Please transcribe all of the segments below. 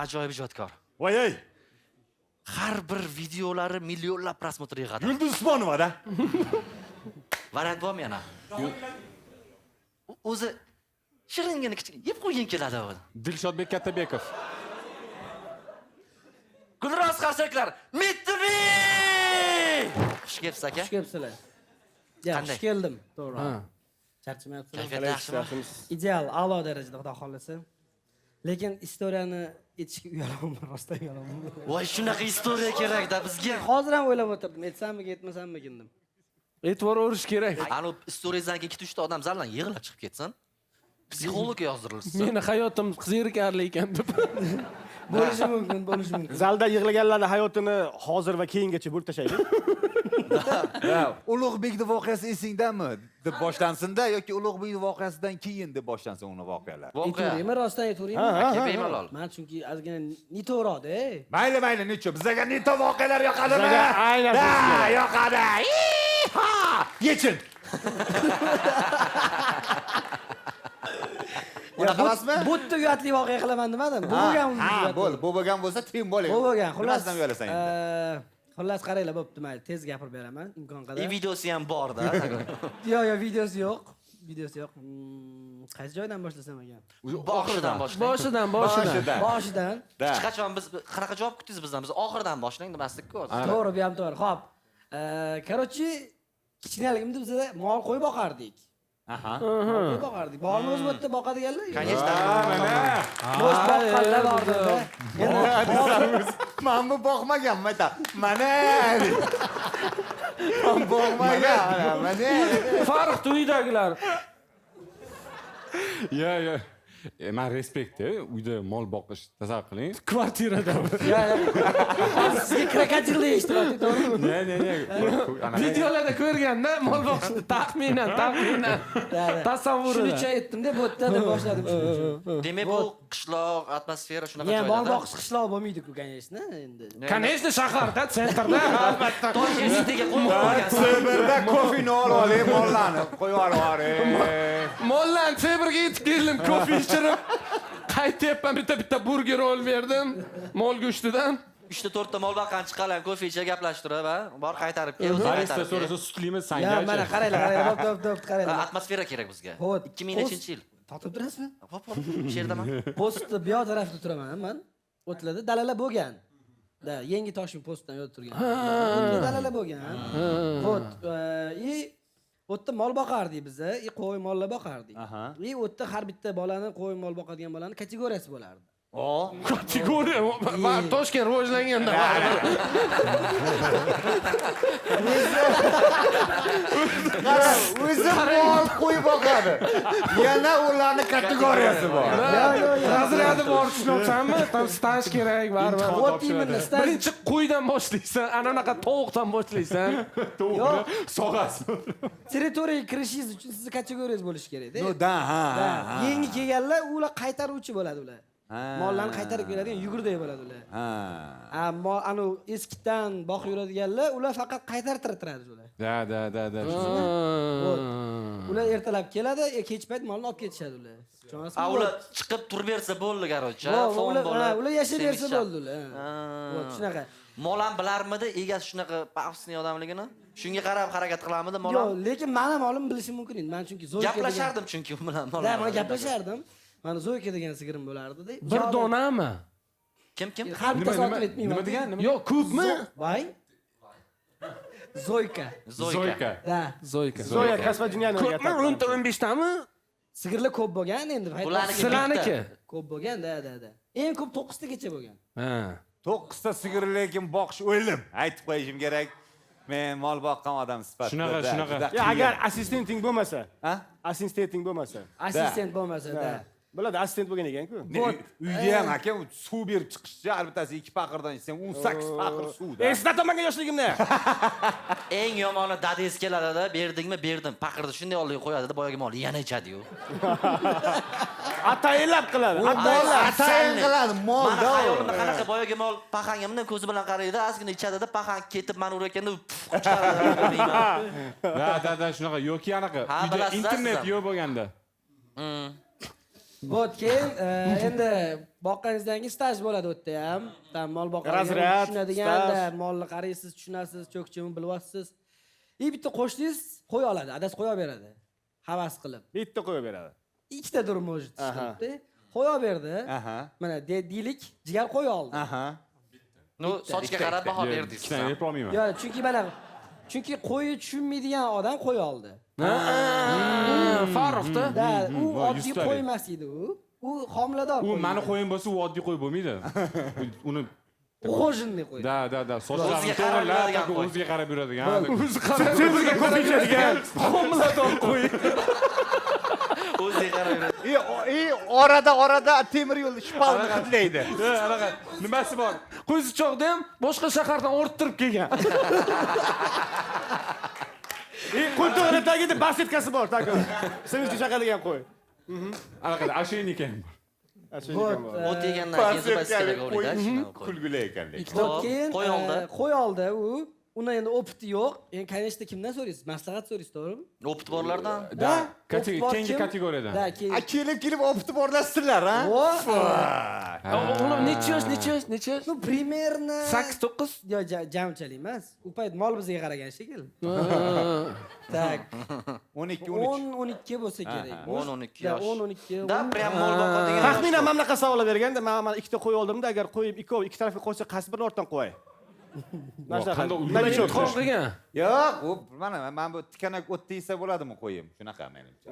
Ajoyib ijodkor. Voy ey, Har bir videolari millionlab prosmotr yig'adi. Yulduz Usmonova-da. Variant bormi yana? O'zi shiringina kichik yeb qo'ygin keladi o'zi. Dilshodbek Katabekov. Gulroz qarsaklar, Mittibi! Xush kelibsiz aka. Xush kelibsizlar. Yaxshi keldim, to'g'ri. Charchamayapsizlar. Kayfiyat yaxshimi? Ideal, a'lo darajada xudo xolasa. Lekin istoriyani aytishga uyalaman, rostdan uyalaman. Voy, shunaqa istoriya kerak-da bizga. Hozir ham o'ylab o'tirdim, aytsammi, aytmasammikin dedim. E'tibor berish kerak. Ana istoriyazdan keyin 2-3 ta odam zaldan yig'lab chiqib ketsin. Psixolog yozdirilsin. Meni hayotim zerikarli ekan deb. Bo'lishi mumkin, bo'lishi mumkin. Zalda yig'laganlarning hayotini hozir va keyingacha bo'lib tashlaylik. Ulug'bekning voqeasi esingdami deb boshlansin-da yoki Ulug'bekning voqeasidan keyin deb boshlansin uni voqealar. Aytavering, rostdan aytavering. Aka bemalol. Men chunki ozgina nito'roq-da. Mayli, necha bizga nito voqealar yoqadimi? Bizga aynan Ha, yoqadi. Ha! Yechin. Unaqa emasmi? Bu yerda uyatli voqea qilaman demadim. Bu bo'lgan Bu bo'lgan bo'lsa tim bo'ling. Bu bo'lgan. Xullas, Nimadan uyalasang endi? xullas qaranglar, bo'pti, mayli, tez gapirib beraman, imkon qadar. Videosi ham bor-da. Yo'q, videosi yo'q. Videosi yo'q. Qaysi joydan boshlasam ekan? Oxiridan boshlang. Boshidan. Hech qachon biz qanaqa javob kutdingiz bizdan? Biz oxiridan boshlang demasdik-ku. To'g'ri, bu ham to'g'ri. Xo'p. Короче, kichkinaligimda bizda mol qo'y boqardik. Aha. Qo'y boqardik. Bormi o'zi bu yerda boqadiganlar? Конечно. Bo'sh boqqanlar bordi. Men bu boqmaganman, aytam. Mana. Men boqmagan. Mana. Farq uydagilar. Yo. Men respekt, uyda mol boqish tasavvur qiling. Kvartirada. Sizga krokodilni eshitib to'g'rimi? Ne. Videolarda ko'rganda mol boqishni taxminan tasavvurida. Shuning uchun aytdim-da, bu yerda deb boshladim shuning uchun. Demak, bu qishloq atmosfera shunaqa Men mol joyda. boqish qishloq bo'lmaydi-ku, конечно, endi. Конечно, shaharda, sentrda, albatta. Toshkentdagi qo'ygan. Sibirda kofeni olib oling, mollarni qo'yib oling. Mollan Sibirga yetib keldim, kofe ichirib. Qaytyapman, bitta burger olib berdim. Mol go'shtidan. 3-4 ta mol boqqan chiqqanlar kofe ichib gaplashib turib, bor qaytarib kel, o'zi Barista qaytarib. so'rasa sutlimi Ya, sangachi. mana qaranglar, bo'p, qaranglar. Atmosfera kerak bizga. Xo'p. 2000-yil. Totib turasizmi? Hop, shu yerdaman. Postda bu yoq tarafda turaman men. O'tlarda dalalar bo'lgan. Da, yangi Toshkent postdan yozib turgan. Dalalar bo'lgan. Xo'p, o'tda mol boqardik biz, qo'y mollar boqardik. O'tda har bitta bolani, qo'y mol boqadigan bolani kategoriyasi bo'lardi. Kategoriya, Toshkent rivojlanganda. O'zi mol qo'yib boqadi. Yana ularning kategoriyasi bor. Razryadi bor, tushunayapsanmi? Tam staj kerak, baribir. Xo'p, deyman, staj. Birinchi qo'ydan boshlaysan, anaqa tovuqdan boshlaysan. Tovuqni sog'asan. Territoriyaga kirishingiz uchun sizning kategoriyangiz bo'lishi kerak-da. Ha. Yangi kelganlar ular qaytaruvchi bo'ladi ular. Mollarni qaytarib keladigan yugurday bo'ladi ular. Ammo anu eskidan boqib yuradiganlar, ular faqat qaytartirib turadi ular. Da. Ular ertalab keladi, kech payt molni olib ketishadi ular. Tushunasizmi? Ular chiqib turib bersa bo'ldi, garocha. Fon bo'lib. Ular yashab bersa bo'ldi ular. Shunaqa. Mol ham bilarmidi egasi shunaqa pafsni odamligini? Shunga qarab harakat qilarmidi mol? Yo'q, lekin meni molim bilishim mumkin edi. Men chunki Zoyka gaplashardim chunki u bilan mol. Men gaplashardim. Mana Zoyka degan sigirim bo'lardi-da. Bir donami? Kim? Har bitta sotib aytmayman. Nima degan? Yo'q, ko'pmi? Voy. Zoyka. Da. Zoya Kasba Dunyoni ko'pmi? 10-15 tami? Sigirlar ko'p bo'lgan endi. Sizlarniki. Ko'p bo'lgan, da. Eng ko'p 9 tagacha bo'lgan. Ha. 9 ta sigir lekin boqish o'lim. Aytib qo'yishim kerak. Men mol boqqan odam sifatida. Shunaqa. Ya, agar assistenting bo'lmasa, Ha? assistenting bo'lmasa. Assistent bo'lmasa, da. Bo'ladi, assistent bo'lgan ekan-ku. Uyda ham aka suv berib chiqishchi, albatta 2 paqirdan ichsang 18 paqir suvda. Eslatamangan yoshligimni. Eng yomoni dadangiz keladi-da, berdingmi? Berdim. Paqirni shunday oldiga qo'yadi-da, boyagi mol yana ichadi-yu. Atayinlab qiladi. Atayin qiladi Mana molda. hayolimda qanaqa boyagi mol paqangimni ko'zi bilan qaraydi, ozgina ichadi-da, paqang ketib meni urayotganda chiqaradi. Da, shunaqa yoki anaqa. Ha, Uyda bilasizlar internet sizlar. yo'q bo'lganda. Vot keyin endi boqqaningizdan keyin staj bo'ladi u yerda ham. Tam mol boqadigan, Razryad, tushunadigan-da, staj. molni qaraysiz, tushunasiz, cho'kchimi bilyapsiz. Bitta qo'shningiz qo'y oladi, adasi qo'ya beradi. Havas qilib. Bitta qo'yib beradi. Ikkita durum mavjud ishlatdi. Qo'ya berdi. Aha. Mana deylik, jigar qo'y oldi. Aha. No, sochga qarab baho berdingiz. Ikkitani yeb olmayman. Yo, chunki qo'yni tushunmaydigan odam qo'y oldi. Farruxda. Da, u voy, oddiy 100 talik. qo'y emas edi u. U homilador U qo'y. meni qo'yim bo'lsa, u oddiy qo'y bo'lmaydi. Uni Xojinni qo'y. da, sochlarini O'ziga qarab yuradigan qo'y. o'ziga qarab yuradigan. O'zi qarab o'ziga ko'p ichadigan. Homilador qo'y. O'ziga qarab yuradi. Orada temir yo'l shpalni hidlaydi. Anaqa nimasi bor? Qo'zichoqda ham boshqa shahardan orttirib kelgan. Qo'y to'g'ridagida bassetkasi bor, taka. Singizni chaqadigan qo'y. Anaqa asheynik ham bor. O't yegandan keyin zubasikaga o'raydi. Kulgili ekan. Keyin Qo'y oldi. qo'y oldi u. Uni endi opiti yo'q. Endi конечно kimdan so'raysiz? Maslahat so'raysiz, to'g'rimi? O'pit borlardan. Da, opit bor keyingi kim? kategoriyadan. Da, keyin. Kelib opti borlasizlar, ha? Ular necha yosh? Ну, примерно 8-9. Yo, jamchalik emas. U payt mol bizga qaragan shekilli. Tak. 12-13. 10-12 bo'lsa kerak. 10-12 Da, yosh. 10-12. Da, prям mol boqadigan. Taxminan mana bunaqa savol berganda, men ikkita qo'y oldimda, agar qo'yib ikki tarafga qo'ysa, qaysi birini ortdan qo'yay? Qanday Nima uyda uchun? Qolgan. Yo'q, u mana bu tikanak o'tda yesa bo'ladimi qo'yim? Shunaqa menimcha.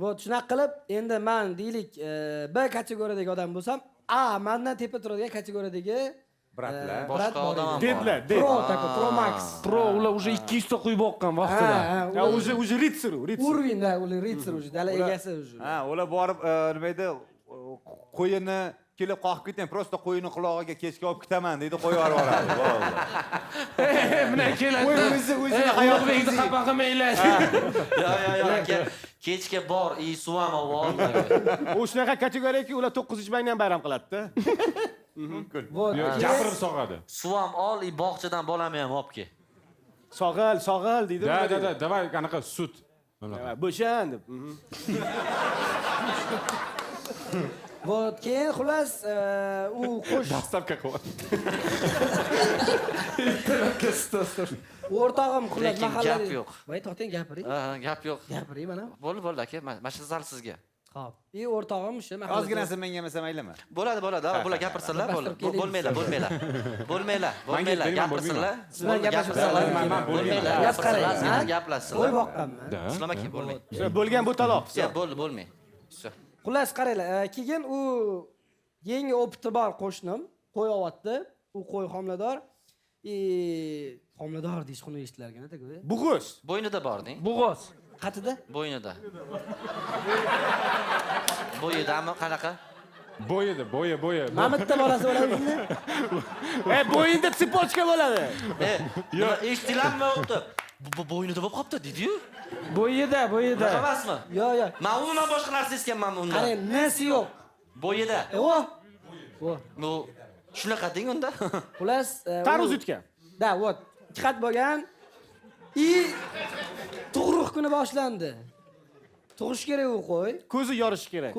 Vot shunaqa qilib, endi men deylik, B kategoriyadagi odam bo'lsam, A mendan tepa turadigan kategoriyadagi Bratlar. Boshqa odam ham bor. Dedlar, Pro, tako, Pro Max. Pro ular уже 200 ta qo'y boqqan vaqtida. Ya, уже ritsar. Уровень, да, ular ritser уже, dala egasi уже. Ha, ular borib nima edi? Qo'yini kelib qoqib ketgan, prosta qo'yini qulog'iga kechga olib ketaman deydi, qo'yib yuboradi. Bo'ldi. Mana keladi. Qo'y o'zini Hayotni xafa qilmanglar. Yo, kechga bor, suv ham oldi. U shunaqa kategoriyaki, ular 9 ichmayni ham bayram qiladi-da. Vot. Gapirib sog'adi. Suv ham ol, bog'chadan bolamni ham olib kel. Sog'al deydi. Da, davay anaqa sut. Bo'shan deb. Vot, keyin xullas u qo'sh Dastavka qilyapti. o'rtog'im xullas Lekin mahallada. gap yo'q. Voy, to'xtang, gapiring. Gap yo'q. Gapiring mana. Bo'ldi, aka. Mana shu zal sizga. Xo'p. O'rtog'im o'sha mahallada. Ozginasi menga emas maylimi? Bo'ladi. Bular gapirsinlar, bo'lmaylar. Menga Gapirsinlar. Sizlar gaplashasizlar. Bo'lmaylar. Gap qarang, ha? Gaplashsinlar. Qo'y boqqanman. Islom aka, bo'lmaydi. Bo'lgan bu taloq. Ya, bo'lmaydi. Xullas qaranglar, keyin u yangi opiti bor qo'shnim, qo'y olyapti. U qo'y homilador. Homilador deyish xunuk eshitilarkan ataku. Bug'us. Bo'ynida bor-ding. Bo'g'oz. Qatida? Bo'ynida. Bo'yidami qanaqa? Bo'yi. Mamitda bolasi bo'ladi shunday. Bo'yinda tsipochka bo'ladi. Nima eshitilammi o'tib? Bu bo'ynida bo'lib qopti, dedi-yu. Bo'yida. Emasmi? Yo. Men umuman boshqa narsa esganman undan. Qarang, nasi yo'q. Bo'yida. O. Bu shunaqa deng unda. Xullas, Taruz yutgan. Da, vot. Jihat bo'lgan. Tug'ruq kuni boshlandi. Tug'ish kerak u qo'y. Ko'zi yorish kerak.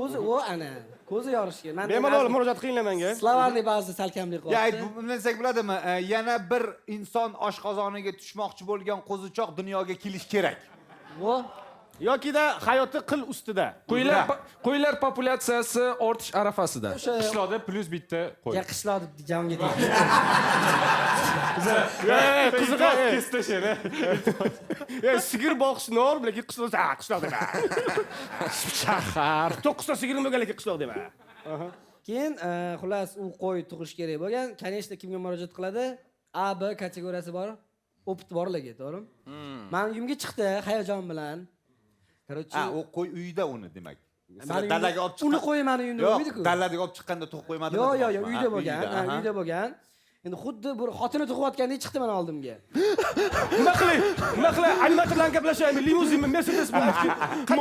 Ko'zi yorish kerak. Bemalol murojaat qilinglar menga. Slovarni ba'zi salkamlik Ya, qildi. bundan desak bo'ladimi? Yana bir inson oshqozoniga tushmoqchi bo'lgan qo'zichoq dunyoga kelish kerak. Vo. Yokida hayoti qil ustida. Qo'ylar populyatsiyasi ortish arafasida. Qishloqda plus bitta qo'y. Ya qishloq jamga deydi. Qiziqa. Kesib tashlaydi. Sigir boqish norm, lekin qishloq dema. Shahar. 9 ta sigirim bo'lgan lekin qishloq dema. Keyin xullas u qo'y tug'ish kerak bo'lgan. Конечно kimga murojaat qiladi? A, B kategoriyasi bor. Opit borlarga, to'g'rimi? Men uyimga chiqdi hayajon bilan. Короче, U qo'y uyida uni demak. Dalaga olib chiqqan. Uni qo'yib mani uyimda Yo'q, bo'lmaydi-ku. dalaga olib chiqqanda tug'ib qo'ymadimi? Yo'q, uyda bo'lgan. Uyda bo'lgan. Endi xuddi bir xotini tug'ayotgandek chiqdi mana oldimga. Nima qilay? Animator bilan gaplashaymi? Limuzinmi, Mercedes bilan?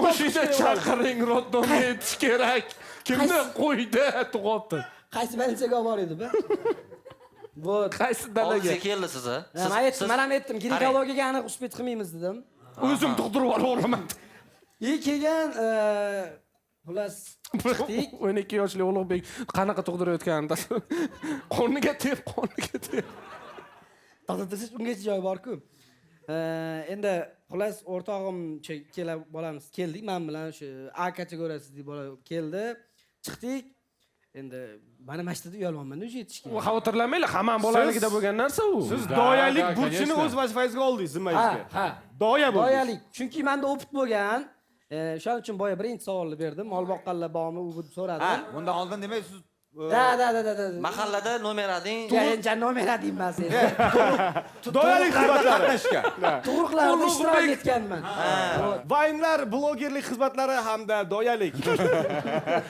Mashina chaqiring, rodnomga yetish kerak. Kimni qo'ydi, tug'ibdi. Qaysi больницаga olib bordi-bu? Вот. Qaysi Oldingizga dalaga? keldi sizni. Men ham aytdim, ginekologiyaga aniq uspet qilmaymiz dedim. O'zim tug'dirib olaman. Keyin xullas chiqdik. 12 yoshli Ulug'bek qanaqa tug'dirayotganini qorniga tep. Taqdirsiz ungacha joy bor-ku. Endi xullas o'rtog'im kelib bolamiz keldik. Men bilan shu A kategoriyasidagi bola keldi. Chiqdik. Endi mana mashtada uyalmayman o'zi yetishga. Xavotirlanmanglar, hamma bolaligida bo'lgan narsa u. Siz doyalik burchini o'z vazifangizga oldingiz, zimmangizga. Ha. Doya bo'ldingiz. Doyalik. Chunki menda opit bo'lgan. Shuning uchun boya birinchi savolni berdim. Mol boqqanlar bormi, u so'radim. Ha, bundan oldin demak siz Da. Mahallada nomer ading. Yancha nomer deyman sen. Doyalik xizmatlari. Tug'ruqlarda ishtirok etganman. Vaynlar, blogerlik xizmatlari hamda doyalik.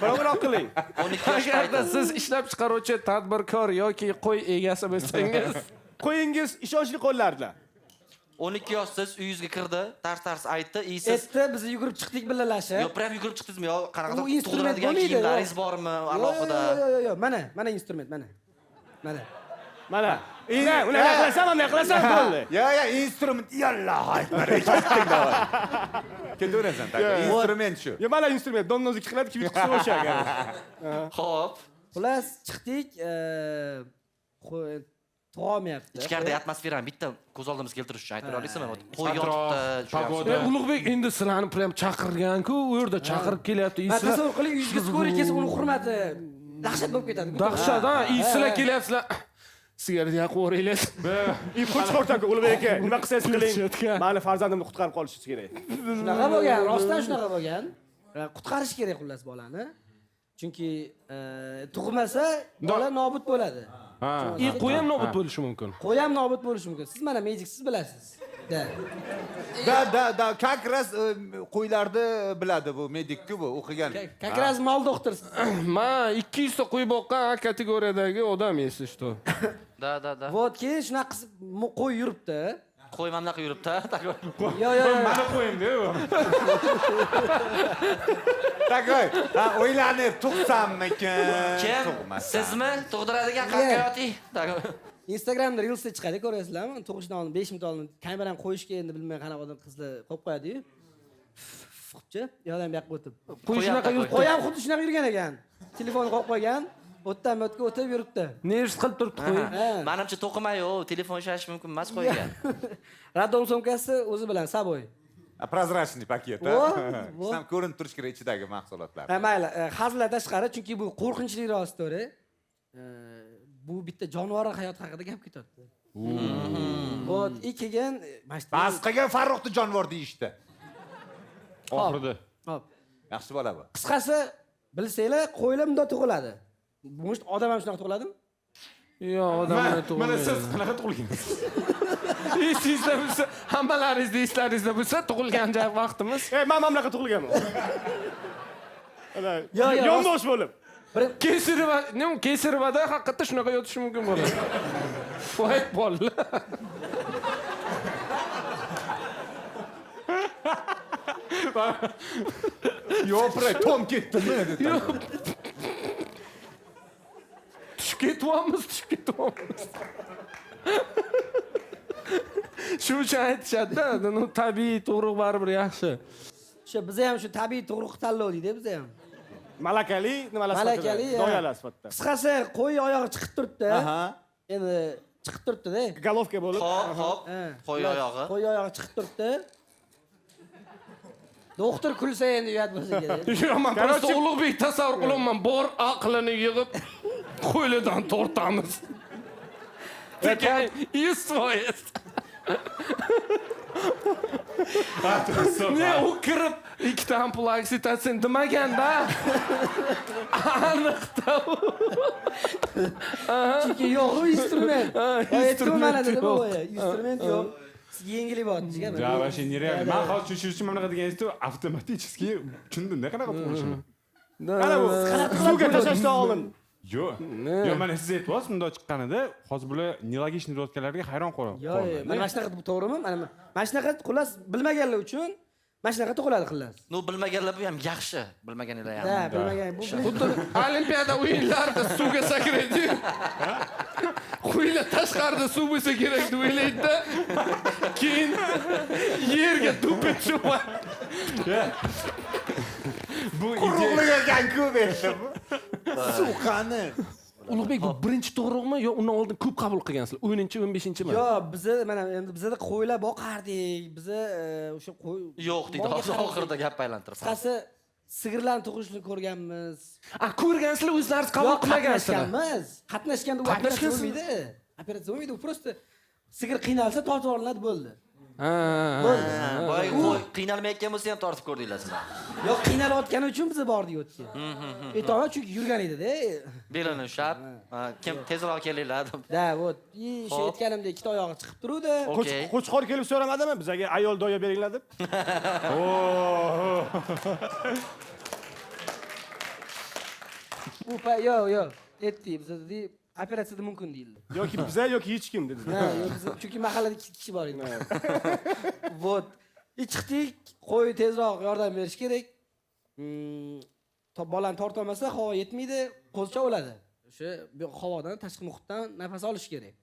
Qo'ng'iroq qiling. 12 yosh Agarda payti. siz ishlab chiqaruvchi tadbirkor yoki qo'y egasi bo'lsangiz, Qo'yingiz ishonchli qo'llarda. 12 yoshsiz uyingizga kirdi, tars aytdi, siz Etdi, biz yugurib chiqdik billalashib. yo prям yugurib chiqdingizmi yo qanaqa U instrument tug'diradigan bo'lmaydi, kiyimlaringiz bormi alohida? Yo'q. Mana instrument, mana. Mana. Unaqa qilasan, bo'ldi. Ya, instrument yalloh aytmar. Ketaverasan, instrument shu. Yo, mana instrument, domnoziki qiladi, kibit qilsa o'shaga. Xo'p. Xullas chiqdik, tug'olmayapti. Ichkarida atmosferani bitta ko'z oldimizga keltirish uchun aytib olasizmi? Qo'y Atrof, yotibdi, pogoda. Ulug'bek endi sizlarni prям chaqirgan-ku, u yerda chaqirib kelyapti. Tasavvur qiling, yuzga ko'rik kelsa uni hurmati dahshat bo'lib ketadi. Dahshat, sizlar kelyapsizlar. Sigaret yoqib o'ringlar. Qo'chib o'rtanku Ulug'bek aka, nima qilsangiz qiling. Qo'chayotgan. Mani farzandimni qutqarib qolishingiz kerak. Shunaqa bo'lgan, rostdan shunaqa bo'lgan. Qutqarish kerak xullas bolani. Chunki tug'masa bola nobud bo'ladi. Qo'y ham nobud bo'lishi mumkin. Qo'y ham nobud bo'lishi mumkin. Siz mana mediksiz bilasiz. Da, как раз qo'ylarni biladi bu medikku bu o'qigan. Как раз mol doktorsiz. Men 200 ta qo'y boqqan A kategoriyadagi odam esi что. Da. Вот keyin shunaqa qilib qo'y yuribdi. Qo'y mana bunaqa yuribdi. Yo'q. Mana qo'yimda u. Takoy, o'ylanib tug'sammikin? Kim? Sizmi tug'diradigan haqiqiy? Instagramda Reels'da chiqadi, ko'rasizlarmi? Tug'ishdan oldin 5 minut oldin kamerani qo'yishga endi bilmay qanaqa odam qizlar qo'yib qo'yadi-yu. Qopchi, yordam berib o'tib. Qo'y shunaqa yuribdi. Qo'y ham xuddi shunaqa yurgan ekan. Telefonni qo'yib qo'ygan, o'tdan o'tga o'tib yuribdi. Nervs qilib turibdi qo'y. Menimcha to'qimayu, telefon ishlashi mumkin emas qo'ygan. Radon sumkasi o'zi bilan saboy. Prozrachniy paket. Vo. Sam ko'rinib turish kerak ichidagi mahsulotlar. Mayli, hazillar tashqari, chunki bu qo'rqinchliroq story. Bu bitta jonivor hayot haqida gap ketyapti. Вот, keyin Bas qilgan Farruxni jonivor deyishdi. Oxirida. Hop. Yaxshi bola bu. Qisqasi, bilsanglar, qo'ylar bunday tug'iladi. Bu odam ham shunaqa tug'iladimi? Yo'q, odamlar tug'iladi. Mana siz qanaqa tug'ilgansiz? Esingizda bo'lsa, hammalaringizda eslaringizda bo'lsa, tug'ilgan vaqtimiz. Men mamlakat tug'ilganman. Yo'q. Yondosh bo'lib. Kesirvada haqiqatda shunaqa yotish mumkin bo'ladi. Voy bolla. Yo'q, tom ketdimi? Tushib ketyapmiz. Shu uchun aytishadi-da, tabiiy tug'ruq baribir yaxshi. Biza ham shu tabiiy tug'ruq tanlovdik-da biza ham. Malakali, nimalar Malakali, doyalar sifatida. Qisqasi, qo'y oyog'i chiqib turibdi. Endi chiqib turibdi-da. Golovka bo'lib. Hop. Qo'y oyog'i. Qo'y oyog'i chiqib turibdi. Doktor kulsa endi uyat bo'lsa kerak. Yo'q, men prosta Ulug'bek tasavvur qilaman, bor aqlini yig'ib qo'ylardan tortamiz. Tekin isvoyes. Ne u kirib ikkita ampul oksitatsin demaganda. Aniqda u. Chunki yo'q, u instrument. Aytdim mana dedi bu. Instrument yo'q. Yengillik bor deyishgan. Ja, вообще нереально. Men hozir tushirish uchun mana bunaqa deganingiz-ku, avtomatiически tushundim-da qanaqa tug'ilishini. Mana bu suvga tashlashdan oldin. Yo'q. Yo'q, mana siz aytyapsiz, bundoq chiqqanida hozir bular nelogichniy deyotganlarga hayron qolaman. Yo'q, mana shunaqa to'g'rimi? Mana shunaqa xullas bilmaganlar uchun mana shunaqa tug'iladi xullas. No bilmaganlar bu ham yaxshi, bilmaganlar ham. Ha, bilmagan bu Xuddi Olimpiada o'yinlarida suvga sakraydi. Qo'ylar tashqarida suv bo'lsa kerak deb o'ylaydi-da. Keyin yerga to'pib tushib. Bu Quruqlik ekan-ku berdi bu. Suv qani? Ulug'bek bu birinchi tug'ruqmi yo undan oldin ko'p qabul qilgansizlar? 10-15-mi? Yo'q, biza mana endi bizada qo'ylar boqardik. Biza o'sha qo'y Yo'q deydi, hozir oxirida gap aylantirib. qisqasi sigirlarni tug'ishini ko'rganmiz. Ko'rgansizlar o'zlaringiz qabul qilmagansizlar. Qatnashganda u operatsiya bo'lmaydi. Operatsiya bo'lmaydi, u просто sigir qiynalsa tortib olinadi bo'ldi. Boy qiynalmayotgan bo'lsa ham tortib ko'rdinglar sizlar. Yo'q, qiynalayotgani uchun biz bordik o'tga. Aytolmay chunki yurgan edi-da. Belini ushlab, kim tezroq kelinglar deb. Da, вот. Shu aytganimdek ikkita oyog'i chiqib turuvdi. Okey. Qo'chqor kelib so'ramadimi bizaga ayol doya beringlar deb? Yo'q. Aytdik, biz dedik, operatsiyada mumkin deyildi. Yoki biza yoki hech kim dedi. Ha, yo'q, biz chunki mahallada 2 kishi bor edi. Вот. Chiqdik, qo'y tezroq yordam berish kerak. Bolani torta olmasa, havo yetmaydi, qo'zicha o'ladi. O'sha havodan, tashqi muhitdan nafas olish kerak.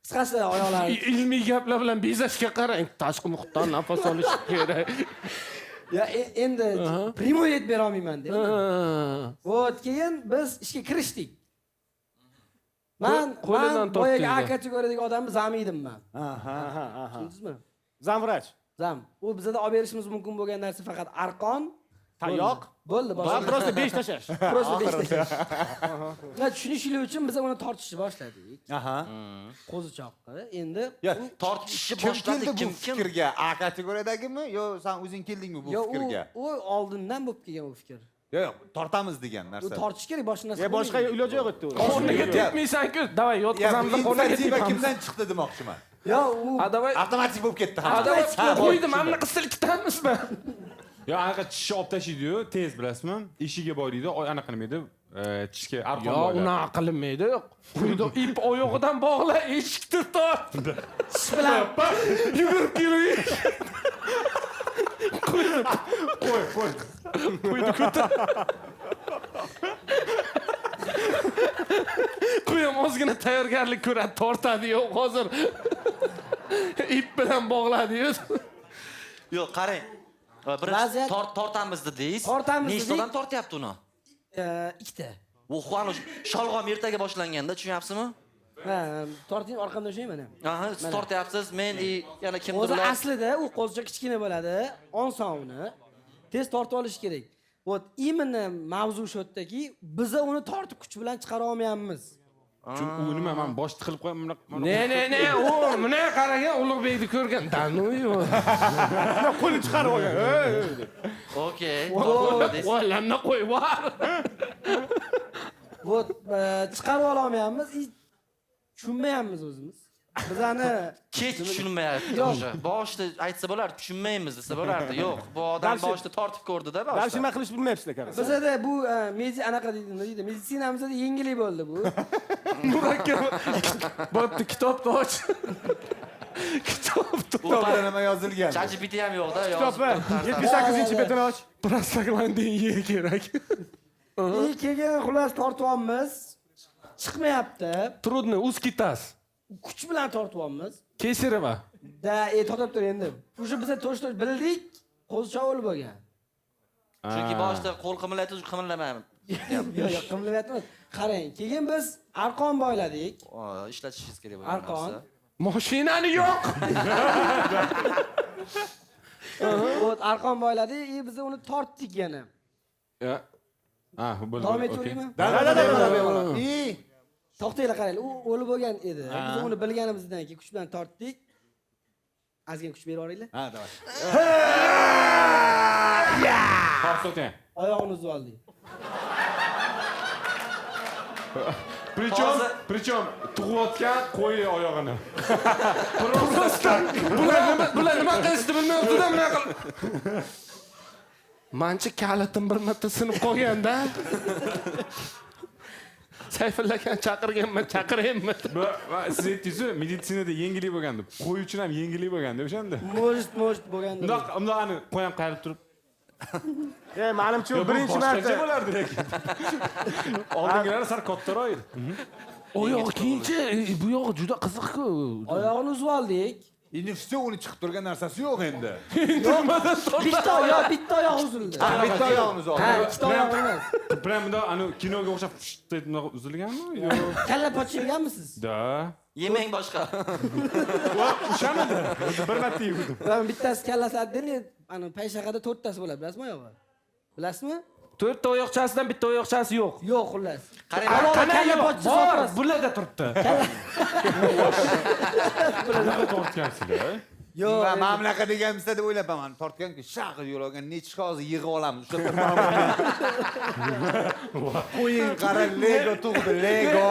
Qisqasi oyoqlari Ilmiy gaplar bilan bezashga qarang. Tashqi muhitdan nafas olish kerak. ya endi primoy aytib bera olmayman deb. Вот, keyin biz ishga kirishdik. Men qo'lidan boyaga tortdingiz. A kategoridagi odamni zamiydim men. Aha. Tushundingizmi? Zamvrach. Zam. U bizada olib berishimiz mumkin bo'lgan narsa faqat arqon, Tayoq. bo'ldi. Va просто 5 tashlash. Просто 5 tashlash. Ya tushunishlik uchun biz uni tortishni boshladik. Aha. Qo'zichoqqa. Endi Ya, Tortishni kim boshladik, keldi bu kim? fikrga? A kategoriyadagimi yo sen o'zing keldingmi bu fikrga? u oldindan bo'lib kelgan u fikr. Yo'q, tortamiz degan U narsa. tortish kerak, boshqa narsa. Boshqa iloji yo'q edi. Qorniga tepmaysan-ku. Davay yotqizamiz, qorniga Inisiativa tepamiz. kimdan chiqdi demoqchiman. Yo, u Davay. Avtomatik bo'lib ketdi. Davay Ha, qo'ydi, mana bunaqa silkitamizmi? Yo, anaqa tishni olib tashlaydi-yu, tez bilasizmi? Eshigiga boylaydi, anaqa nimaydi? Tishga arqon Yo, boylaydi. unaqa qilinmaydi. Quyida ip oyog'idan bog'la, eshikni tort. ish bilan Yugurib kelib. Qo'y. Quyida ko'tar. Qo'yam ozgina tayyorgarlik ko'radi, tortadi yo'q hozir. Ip bilan bog'ladi-yu. Yo'q, qarang. Birinchi Vaziyat- tortamiz dedingiz. Tortamiz Nechta dedik. odam tortyapti uni? ikkita. U xoni sholg'om ertaga boshlanganda, tushunyapsizmi? Ha, torting orqamda o'shayman ham. Aha, siz tortyapsiz, men yana O'zi kimdirlar. aslida u qo'zicha kichkina bo'ladi, onson uni tez tortib olish kerak. Вот именно mavzu shu yerdaki, biz uni tortib kuch bilan chiqara olmayapmiz. Chunki u nima, men boshni qilib qo'yaman bunaqa. Ne, u mana qaragan Ulug'bekni ko'rgan. Danuyo. Qo'lni chiqarib olgan. Okey. Qo'ylamni qo'y bor. Вот chiqarib ola olmayapmiz, tushunmayapmiz o'zimiz. Bizani Kech tushunmayapti Yo'q. o'sha. Boshida aytsa bo'lardi, tushunmaymiz desa bo'lardi. Yo'q, bu odam Balki- boshida tortib ko'rdi-da boshida. Balki nima qilish bilmayapsizlar kabi. bizada bu anaqa deydi, meditsinamizda yengillik bo'ldi bu. Murakkab. Bo'pti, kitobni och. Kitobni Kitobda nima yozilgan? ChatGPT ham yo'q-da, Kitobda yozib. 78-betini och. Prostaglandin ye kerak. Keyin xullas tortyapmiz. Chiqmayapti. Trudni uskitas. Kuch bilan tortyapmiz. Kesirova. Da, to'xtab tur endi. O'sha biz to'sh bildik, qo'zicha o'lib bo'lgan. Chunki boshida qo'l qimirlatib, qimirlamayman. Yo'q, qimlayapmiz. Qarang, keyin biz arqon boyladik. Ishlatishingiz kerak bo'lgan Arqon. narsa. Mashinani yo'q. Вот arqon boyladik, biz uni tortdik yana. Ya. Bu bo'ldi. Davom etaveraymi? Da. To'xtanglar qaranglar, u o'lib bo'lgan edi. Biz uni bilganimizdan keyin kuch bilan tortdik. Ozgina kuch berib yuboringlar. Ha, davay. To'xtating. Oyog'ini uzib oldik. Причем tug'ayotgan qo'y oyog'ini. Просто bular nima qilishni bilmayapti-da bunaqa. Manchi kalitim bir marta sinib qolganda. Sayfulla aka chaqirganman, chaqiraymi? Siz aytdingiz-ku, meditsinada yengillik bo'lgan deb. Qo'y uchun ham yengillik bo'lgan deb o'shanda. Mo'jt bo'lganda. Undaqani qo'y ham qayrilib turib. Menimcha u birinchi boshqacha marta. bo'lardi lekin. Oldingilari sal kattaroq edi. Oyoq keyinchi, bu yog'i juda qiziq-ku. Oyog'ini uzib oldik. Endi все uni chiqib turgan narsasi yo'q endi. Bitta oyoq uzildi. Bitta oyog'ini uzib Ha, oldi. ikkita oyoq emas. Prям bunda ani kinoga o'xshab deb uzilganmi? Yo'q. Kalla poch yeganmisiz? Da. Yemang boshqa. O'shanida bir marta yedim. Ben bittasi kallasi adini, ana payshaxada 4 tasi bo'ladi, bilasizmi oyog'i? Bilasizmi? 4 ta oyoqchasidan bitta oyoqchasi yo'q. Yo'q, xullas. Qarang, Kalla pochchi Bor, sotasiz. bularda turibdi. Bunaqa tortgansizlar. Yo'q. Mana bunaqa deganmizda deb o'ylayapman. Tortganki, shaq yo'l olgan nechta hozir yig'ib olamiz. O'sha bir qo'ying qara, Lego tug'di, Lego.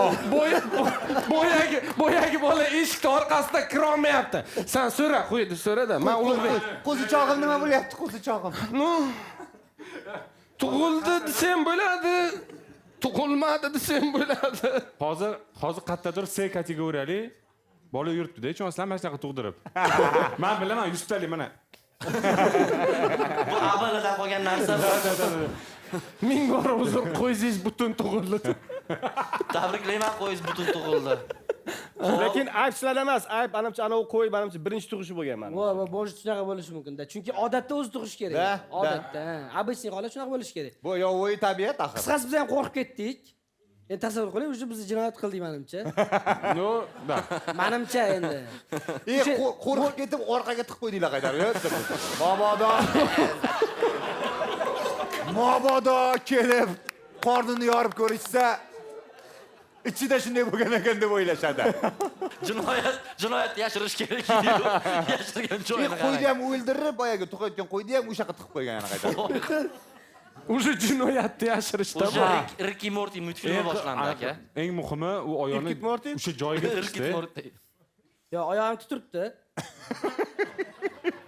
Boyagi bola eshik orqasida kirolmayapti. Sen so'ra, qo'ydi, so'rada. Men Ulug'bek. Qo'zichog'im nima bo'lyapti, qo'zichog'im? No. Tug'ildi desam bo'ladi. Tug'ilmadi desam bo'ladi. Hozir qayerdadir C kategoriyali bola yuribdi-da, ishonasizlar mana shunaqa tug'dirib. Men bilaman 100 talik mana. bu avvaldan qolgan narsa. Ming bor uzr qo'yingiz butun tug'ildi. Tabriklayman, qo'yingiz butun tug'ildi. Lekin ayb sizlarda emas, ayb menimcha ana u qo'y menimcha birinchi tug'ishi bo'lgan mana. Voy, bosh shunaqa bo'lishi mumkin-da. Chunki odatda o'zi tug'ish kerak. Da, Odatda, обычный holat shunaqa bo'lishi kerak. Bu yovvoyi tabiat axir. Qisqasi biz ham qo'rqib ketdik. Endi tasavvur qiling, o'sha biz jinoyat qildik menimcha. No, da. Menimcha endi. Qo'rqib ketib orqaga tiqib qo'ydinglar qaytarib. Mabodo kelib qornini yorib ko'rishsa, ichida shunday bo'lgan ekan deb o'ylashadi. Jinoyat yashirish kerak. Yashirgan joyini Qo'yni ham o'ldirib, boyagi tug'ayotgan qo'yni ham o'sha yoqqa tiqib qo'ygan yana qaytarib. Уже jinoyatni yashirishda. O'sha Ricky Morty multfilmi boshlandi aka. Eng muhimi u oyog'ini Rick Morty? o'sha joyiga Ricky tiqdi. Morty. Yo, oyog'im tuturibdi.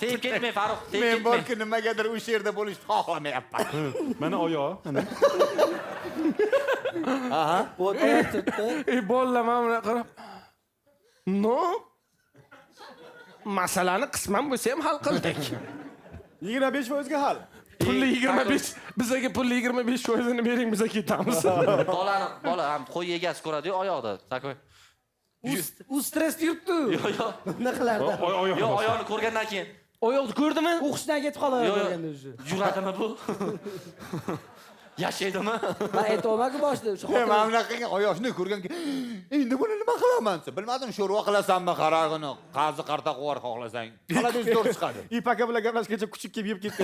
Tegib ketmay Farruh, tegib Men ketmay. borki nimagadir o'sha yerda bo'lishni xohlamayapman. Mana oyoq, mana. Oyoq turibdi. Bolalar mana buni qarab. No. Masalani qisman bo'lsa ham hal qildik. 25% ga hal. Pulli 25, bizaga pulli 25%ni bering, biz ketamiz. Bola ham qo'y egasi ko'radi-yu oyoqda. Takoy. U stres yuribdi. Yo'q. Nima qilardi? Oyoq. Yo'q, oyoqni ko'rgandan keyin Oyoqni ko'rdimi? O'qishdan ketib qoladi Yo'q, deganda o'sha. yuradimi bu? Yashaydimi? Men aytolmadim boshida o'sha Men xotin. mana bunaqangi oyoqni ko'rganki, endi buni nima qilaman desa, bilmadim, sho'rva qilasanmi, qarag'ini, qazi qarta qo'var xohlasang. Qalada o'zi to'g'ri chiqadi. Ipaka bilan gaplashgancha kuchuk kelib yeb ketdi.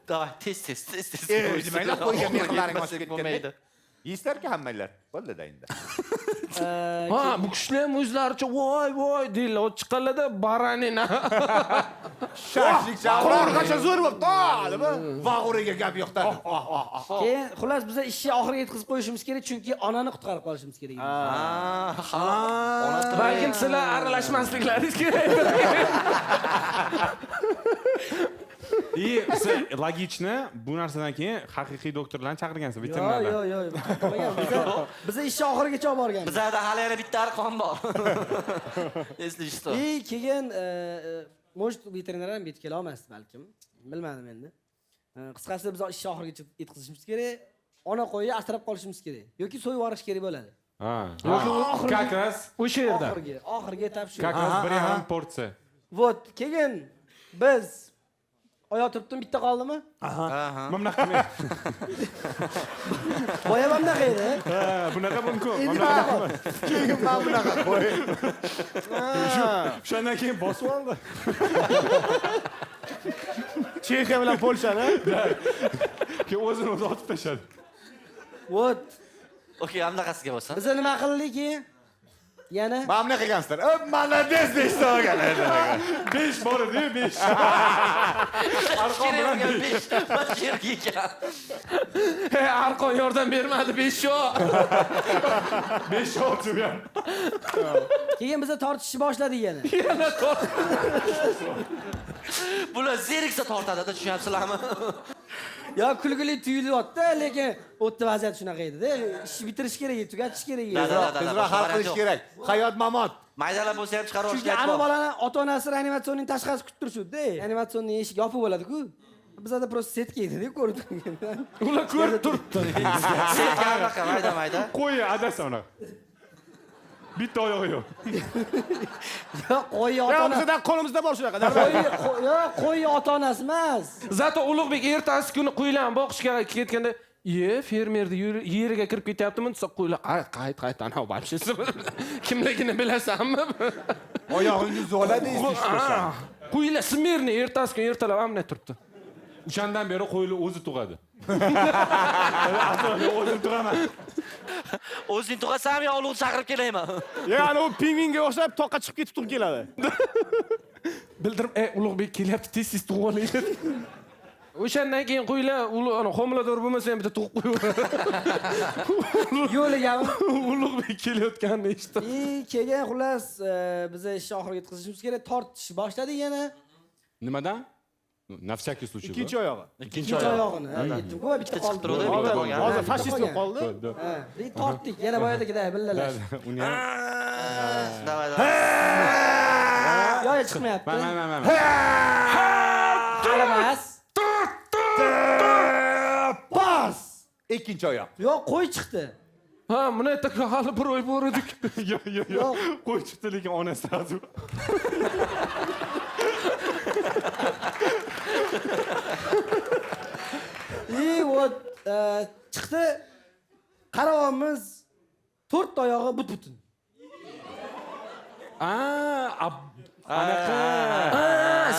Davay, tez. Nimalar qo'ygan mehmonlaring oshib ketmaydi. Yeysizlarki hammanglar. Bo'ldi-da endi. Ha, bu kishilar ham o'zlaricha voy deylar, o chiqqanlarda baranina. Shashlik qurorgacha zo'r bo'pti, nima? Vag'uriga gap yo'qda. Keyin xullas biz ishni oxiriga yetkazib qo'yishimiz kerak, chunki onani qutqarib qolishimiz kerak. Balkim sizlar aralashmasliklaringiz kerak. Siz logично bu narsadan keyin haqiqiy doktorlarni chaqirgansiz, veterinarlar. Yo'q. Biz ishni oxirigacha olib borganmiz. Bizlarda hali yana bitta arqon bor. Eslashdi. Keyin может veterinar ham yetib kela olmasdi balkim. Bilmadim endi. Qisqasi biz ishni oxirigacha yetkazishimiz kerak. Ona qo'yni asrab qolishimiz kerak yoki so'yib yuborish kerak bo'ladi. Ha. Как раз O'sha yerda. Oxirgi etap shu. как раз 1,5 porsiya. Вот, keyin biz oyoq turibdim, bitta qoldimi? Mana bunaqa qilmang. Boya ham bunaqa edi. Ha, bunaqa mumkin. Keyin men bunaqa qo'y. Shundan keyin bosib oldi. Chexiya bilan Polshani. Keyin o'zini o'zi otib tashladi. Вот. Okey, hamnaqasiga bo'lsin. Biz nima qildik keyin? Yana Mana bunaqa qilgansizlar. Malades deyishdi olgan. 5 bor edi-yu, 5. Arqon bilan 5. Mana yerga ekan. Arqon yordam bermadi 5 sho. 5 oldim ya. keyin biza tortishni boshladik yana. Bular zeriksa tortadi-da, tushunyapsizlarmi? Ya kulgili tuyulyapti, lekin o'tda vaziyat shunaqa edi-da. Ishni bitirish kerak edi, tugatish kerak edi. Tezroq hal qilish kerak. Hayot mamot. Maydalar bo'lsa ham chiqarib Chunki olishga ana aytmoq. bolani ota-onasi reanimatsionning tashqarisi kutib turishdi-da. Reanimatsionning eshigi yopiq bo'ladi-ku. Bizada просто setka edi-da, ko'rib turganman. Ular ko'rib turibdi. Setkanaqa mayda. Qo'y, adasa uni. Bitta oyog'i yo'q. Yo, qo'y Ya ota-ona. bizdan qo'limizda bor shunaqa. Yo, qo'y ota-onasi emas. Zato Ulug'bek ertasi kuni qo'ylarni boqishga ketganda, fermerni yeriga kirib ketyaptimi desa, qo'ylar qayt ana вообще kimligini bilasanmi? Oyog'ingiz zo'ladi, ish qilsa. Qo'ylar smerni ertasi kuni ertalab amna turibdi. O'shandan beri qo'ylar o'zi tug'adi. Aslida o'zim tug'aman. O'zing tug'asam yo ulug' chaqirib kelayman. Ya ana u pingvinga o'xshab toqqa chiqib ketib turib keladi. Bildirib, Ulug'bek kelyapti, tez tug'ib olaylik. O'shandan keyin qo'ylar homilador bo'lmasa ham bitta tug'ib qo'yaveradi. Yo'ligami? Ulug'bek kelayotganini eshitdim. Keyin xullas biza ishni oxiriga yetkazishimiz kerak. Tortish boshladik yana. Nimadan? Na всякий случай. Ikkinchi oyog'i. Ikkinchi oyog'ini. Aytdim-ku, bitta qoldi. turuvdi, bitta qolgan. Hozir fashist bo'lib qoldi. Ha, tortdik. Yana boyadagidek billalar. Uni ham. Davay. Yo, chiqmayapti. Mana. Qaramas. Pas! Ikkinchi oyoq. Yo, qo'y chiqdi. Ha, buni aytdik, hali bir oy bor edik. Yo'q. Qo'y chiqdi lekin onasi sразу. Вот chiqdi. Qaravamiz 4 oyog'i but-butun. Anaqa.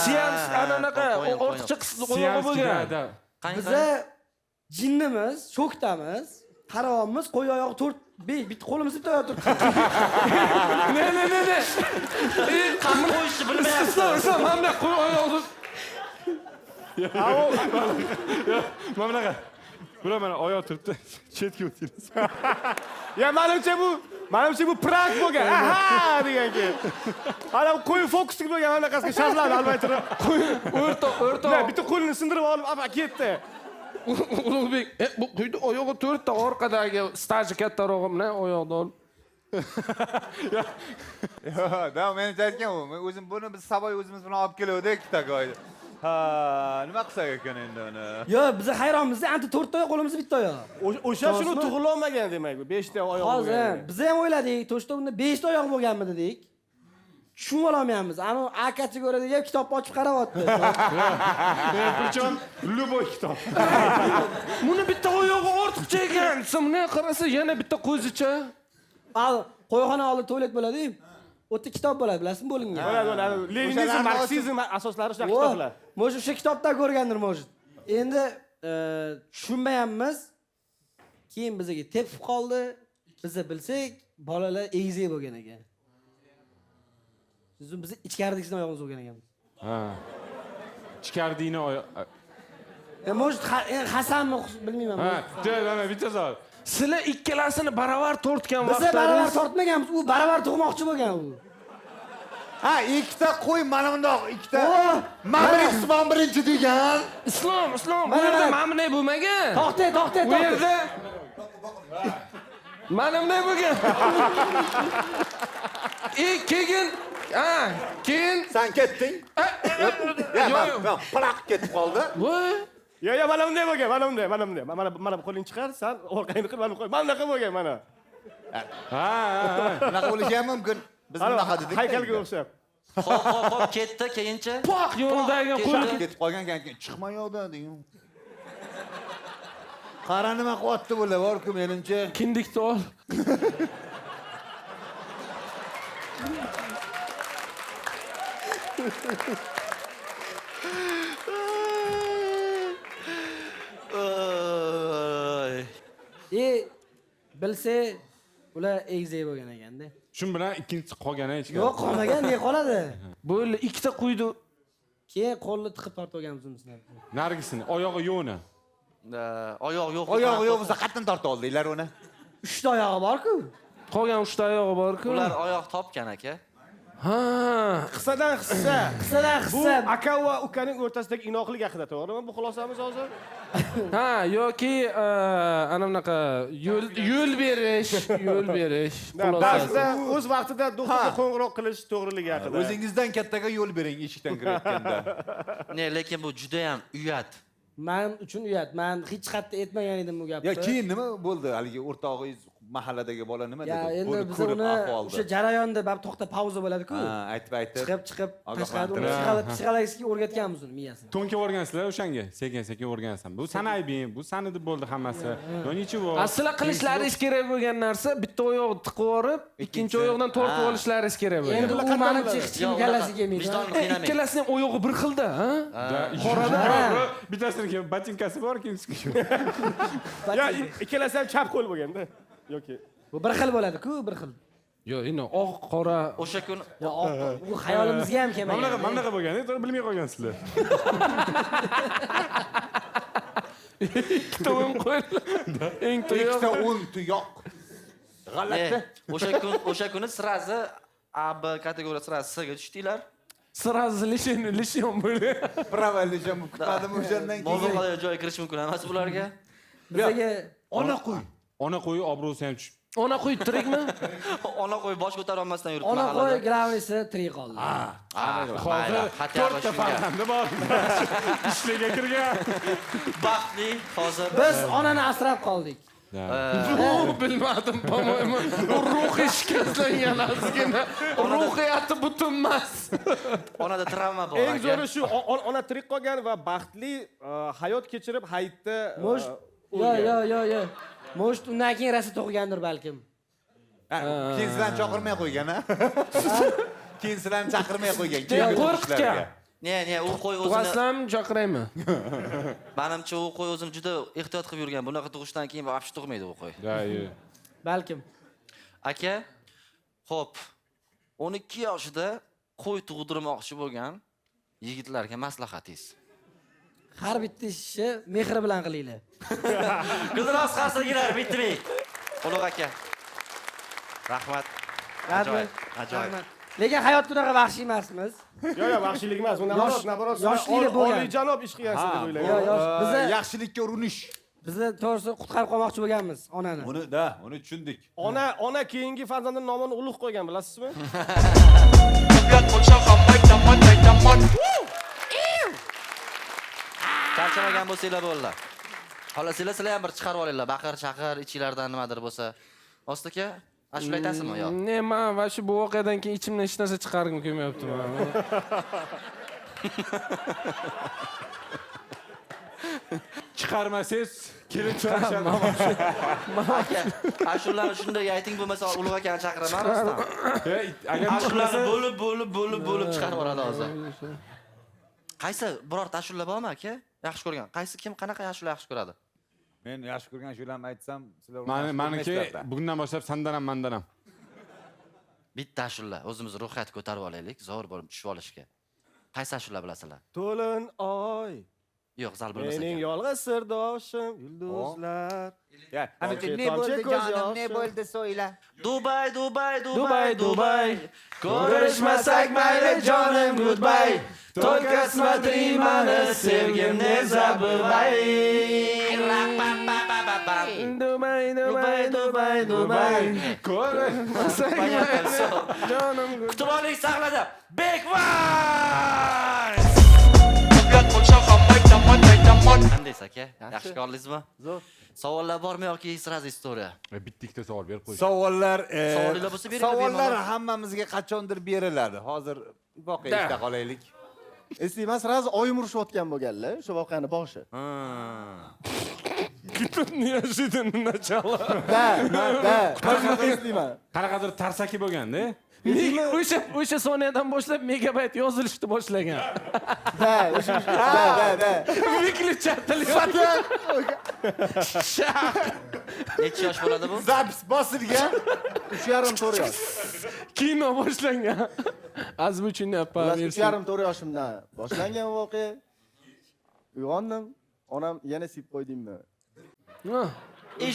Siyams anaqa ortiqcha oyog'i bo'lgan. Biza jinnimiz, shokdamiz. Qaravamiz qo'y oyog'i 4 bitta qo'limiz bitta oyoq turibdi. Ne. Qanday qo'yishni bilmayapsiz. Islom, mana qo'y oyog'i. Mana bunaqa. Bular mana oyoq turibdi. Chetga o'tdingiz. Ya menimcha bu prank bo'lgan. Aha deganki. Ana qo'y fokuslik bo'lgan anaqasiga sharladi albaytirib. O'rta. Bitta qo'lini sindirib olib, ketdi. Ulug'bek, bu qo'yni oyog'i 4 ta orqadagi staji kattarog'i bilan oyoqni olib. Da, men aytgan u. O'zim buni biz Saboy o'zimiz bilan olib keluvdik ikkita qo'yni. Ha, nima qilsak ekan endi uni? Yo, biz hayronmiz, anti 4 ta oyoq, qo'limiz bitta oyoq. O'sha shuni tug'ilolmagan demak bu. 5 ta oyoq Hozir bo'lgan. biz ham o'yladik, to'shda unda 5 ta oyoq bo'lganmi dedik. Tushunib olmayapmiz. Ana A kategoriyadagi kitobni ochib qarayapti. Причем любой kitob. Buni bitta oyog'i ortiqcha ekan. Buni qarasa yana bitta qo'zicha. Al, qo'yxona oldi tualet bo'ladi-yu. O'tda kitob bo'ladi, bilasizmi, bo'lingan. Bo'ladi. Leninizm, marksizm asoslari shunaqa kitoblar. Mo'sh o'sha kitobdan ko'rgandir mo'sh. Endi tushunmayapmiz. Keyin bizga tepib qoldi. Biz bilsak, bolalar egizak bo'lgan ekan. Biz ichkaridagi oyog'imiz bo'lgan ekan. Ha. Ichkaridagini oyoq. Mo'sh Hasanmi bilmayman. Ha, mana bitta savol. Sizlar ikkalasini baravar tortgan Biz baravar tortmaganmiz, u baravar tug'moqchi bo'lgan u. Ha, ikkita qo'y mana bundoq, ikkita. Mamrik birinchi degan. Islom, bu yerda mamnay bo'lmagan. To'xta. Bu yerda mana bunday bo'lgan. Keyin Sen ketding. Yo'q, plaq ketib qoldi. voy. Ya mana bunday bo'lgan, mana bunday. Mana bu qo'lingni chiqar, sen orqangni qil, mana qo'y. Mana bunaqa bo'lgan mana. Ha. Bunaqa bo'lishi ham mumkin. Biz bunaqa dedik. Haykalga o'xshab. Hop, ketdi, keyinchi. Poq yo'lidagi qo'l. Ketib qolgan keyin chiqma yo'qda dedim. Qara nima qilyapti bular, bor-ku menimcha. Kindikni ol. Bilsa, ular egizak bo'lgan ekanda. Shun bilan ikkinchisi qolgani ichkari. Yo'q, qolmagan, ne qoladi? Bo'ldi, ikkita quydi. Keyin qo'lni tiqib tortib olganmiz unisini. Narigisini, oyog'i yo'qni. Oyoq yo'q. Oyog'i yo'q bo'lsa qatdan tortib oldinglar uni. 3 ta oyog'i bor-ku. Qolgan 3 ta oyog'i bor-ku. Ular oyoq topgan aka. Ha. Qissadan hissa. Qissadan Bu hissa. aka va ukaning o'rtasidagi inoqlik haqida, to'g'rimi? Bu xulosamiz hozir. Ha, yoki ana bunaqa yo'l berish. Ba'zida o'z vaqtida doktorga qo'ng'iroq qilish to'g'riligi haqida. O'zingizdan kattaga yo'l bering eshikdan kirayotganda. Ne, lekin bu juda ham uyat. Men uchun uyat. Men hech qayerda aytmagan edim bu gapni. Ya keyin nima bo'ldi? Haligi o'rtog'ingiz mahalladagi bola nima dedi? Ya endi Buni biz ko'rib uni ahvolni. o'sha jarayonda bab to'xta pauza bo'ladi-ku. Ha, aytib. Chiqib tashqarida uni Ogohlantirib. psixologik o'rgatganmiz uni miyasini. To'nka o'rgansizlar o'shanga. Sekin o'rgansan. Bu sana aybing, bu sani deb bo'ldi hammasi. Yo nechivor. Sizlar qilishlaringiz kerak bo'lgan narsa bitta oyoqni tiqib yuborib, ikkinchi oyoqdan tortib olishlaringiz kerak bo'lgan. Endi u menimcha hech kim kallasiga kelmaydi. Vijdonni qiynamang. Ikkalasining oyog'i bir xilda, ha? Qorada bittasini bantinkasi bor, ikkinchisi shu. Ya ikkalasi ham chap qo'l bo'lganda. Yoki Bu bir xil bo'ladi-ku, bir xil. Yo'q, endi oq, qora. O'sha kun Yo, bu xayolimizga ham kelmagan. Mana bunaqa bo'lgan, to'g'ri bilmay qolgansizlar. Ikkita o'ng qo'l. Eng Ikkita to'yoq. o'ng tuyoq. G'alati. o'sha kuni sirazi A, B kategoriya sirazi S'ga tushdinglar. Сразу lishon bo'ldi. Pravalisham kutmadim o'shandan keyin. Musobaqaga joy kirish mumkin emas bularga. Bizga Ona qo'yi obro'si ham tushib. Ona qo'y tirikmi? Ona qo'y bosh ko'tara olmasdan yuribdi ona mahallada. qo'y gravnisi tirik qoldi. Mayli, To'rtta farzandi bor. Ishlarga kirgan. Baxtli hozir. Biz onani asrab qoldik. Bilmadim, по-моему. Ruhiy shikastlangan ozgina. Ruhiyati butun emas. Onada travma bor. eng aka. zo'ri shu ona tirik qolgan va baxtli hayot kechirib hayotda Mo'sh yo. Mo'sh undan keyin rasa tug'gandir balkim. Keyin sizlarni chaqirmay qo'ygan, ha? Keyin sizlarni chaqirmay qo'ygan. Qo'rqitgan. Ne, u qo'y o'zini Tug'asam chaqiraymi? menimcha u qo'y o'zini juda ehtiyot qilib yurgan. Bunaqa tug'ishdan keyin vaqti tug'maydi u qo'y. Balkim. Aka, xo'p. 12 yoshida qo'y tug'dirmoqchi bo'lgan yigitlarga maslahatingiz. Har bitta ishni mehr bilan qilinglar. Qizaloq qasirgilar bitmay. Ulug' aka. Rahmat. Ajoyib. Lekin hayot unaqa vahshiy emasmiz. Yo'q, vahshiylik emas. Bu naborat yoshlikda bo'lgan. oliyjanob ish qilgansiz deb o'ylayman. Biza Yaxshilikka urinish. bizni to'g'risi qutqarib qolmoqchi bo'lganmiz onani. Uni tushundik. Ona keyingi farzandini nomini ulug' qo'ygan, bilasizmi? Charchamagan bo'lsanglar bo'ldi. Xohlasanglar ham bir chiqarib olinglar. Baqir, chaqir, ichinglardan nimadir bo'lsa. Ostaka, ashula aytasizmi yo? Ne, men va shu bu voqeadan keyin ichimdan hech narsa chiqargim kelmayapti. Chiqarmasangiz kelib chiqarishadi. Aka, ashulani shunday ayting bo'lmasa ulug' akani chaqiraman rostdan. Agar Ashulani bo'lib chiqarib yuboradi hozir. Qaysi birorta ashula bormi aka? Yaxshi ko'rgan. Qaysi kim qanaqa ashula yaxshi ko'radi? Men yaxshi ko'rgan shularni aytsam, sizlar Meniki bugundan boshlab sandan ham mandan ham. Bitta ashula o'zimiz ruhiyat ko'tarib olaylik, zo'r bo'lib tushib olishga. Qaysi ashula bilasizlar? To'lin oy, Yo'q, zal bo'lmasa mening kerak. yolg'iz sirdoshim yulduzlar. Ne bo'ldi jonim, ne bo'ldi so'yla. Dubay. Ko'rishmasak mayli jonim, goodbye. Только смотри mani sevgimni zabubay. Dubay. Ko'rishmasak mayli jonim. Kutib oling, saqladi. Big one! Qandaysiz aka? Yaxshi ko'rdingizmi? Zo'r. Savollar bormi yoki sirazi istoriya? Bitta ikkita savol berib qo'y. Savollar Savollar bo'lsa beringlar, savollar bemalol. hammamizga qachondir beriladi. Hozir voqea ishda qolaylik. Eslayman, sirazi oyim urushayotgan bo'lganlar, o'sha voqeani boshi. Неожиданно начало. Da. Eslayman. Qanaqadir tarsaki bo'lganda, O'sha soniyadan boshlab megabayt yozilishni boshlagan. Da. Выключатель. Necha yosh bo'ladi bu? Zapis bosilgan. 3,5-4 yosh. Kino boshlangan. Azbuchini Xullas, versiya. 3,5-4 yoshimdan boshlangan voqea. Uyg'ondim, onam yana sip qo'ydingmi?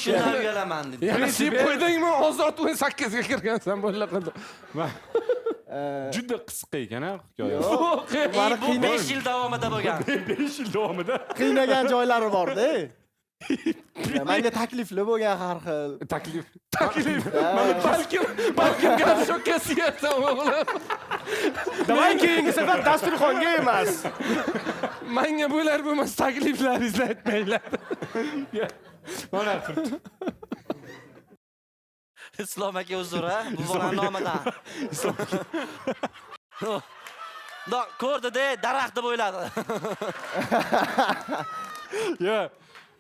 Shundan uyalaman dedi. Yana sep qo'ydingmi? Ozod 18 ga kirgansan bo'la qildi. Juda qisqa ekan hikoya. Bu 5 yil davomida bo'lgan. 5 yil davomida Qiynagan joylari bor-da. Menga taklifli bo'lgan har xil. taklif. Balkim gap shokka siyasan o'g'lim. Davay keyingi safar dasturxonga emas. Menga bo'lar bo'lmas takliflaringizni aytmanglar. Mana turibdi. Islom aka uzr ha, bu bolani nomidan. Ko'rdi-da, daraxt deb o'yladi. Yo,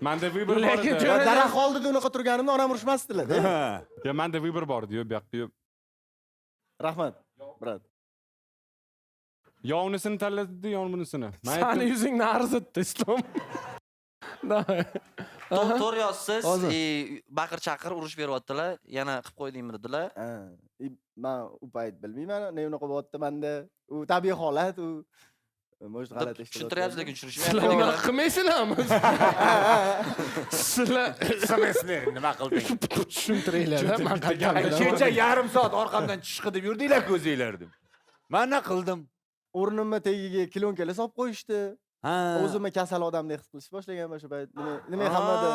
menda vibr bor Lekin edi. Daraxt oldida unaqa turganimda onam urishmasdilar-da. Yo, menda vibr bor edi, yo, bu yoqqa yo. Rahmat, brat. Yo unisini tanladi, yo bunisini. Sani yuzingni arzitdi Islom. To'g'ri yozsiz, baqir-chaqir urush beryaptilar, yana qilib qo'ydingmi dedilar. Men u payt bilmayman, ne unaqa bo'lyapti menda. U tabiiy holat, u Может, g'alati ishlar. Tushuntiryapsiz lekin Sizlar unaqa qilmaysizlarmi? Sizlar nima qilding? tushuntiringlar. Men Kecha yarim soat orqamdan chiqib deb yurdinglar-ku o'zinglar deb. Men nima qildim? O'rnimga tagiga kilonkalar solib qo'yishdi. Ha. O'zimni kasal odamdek his qilish boshlaganman shu payt. Nima hammada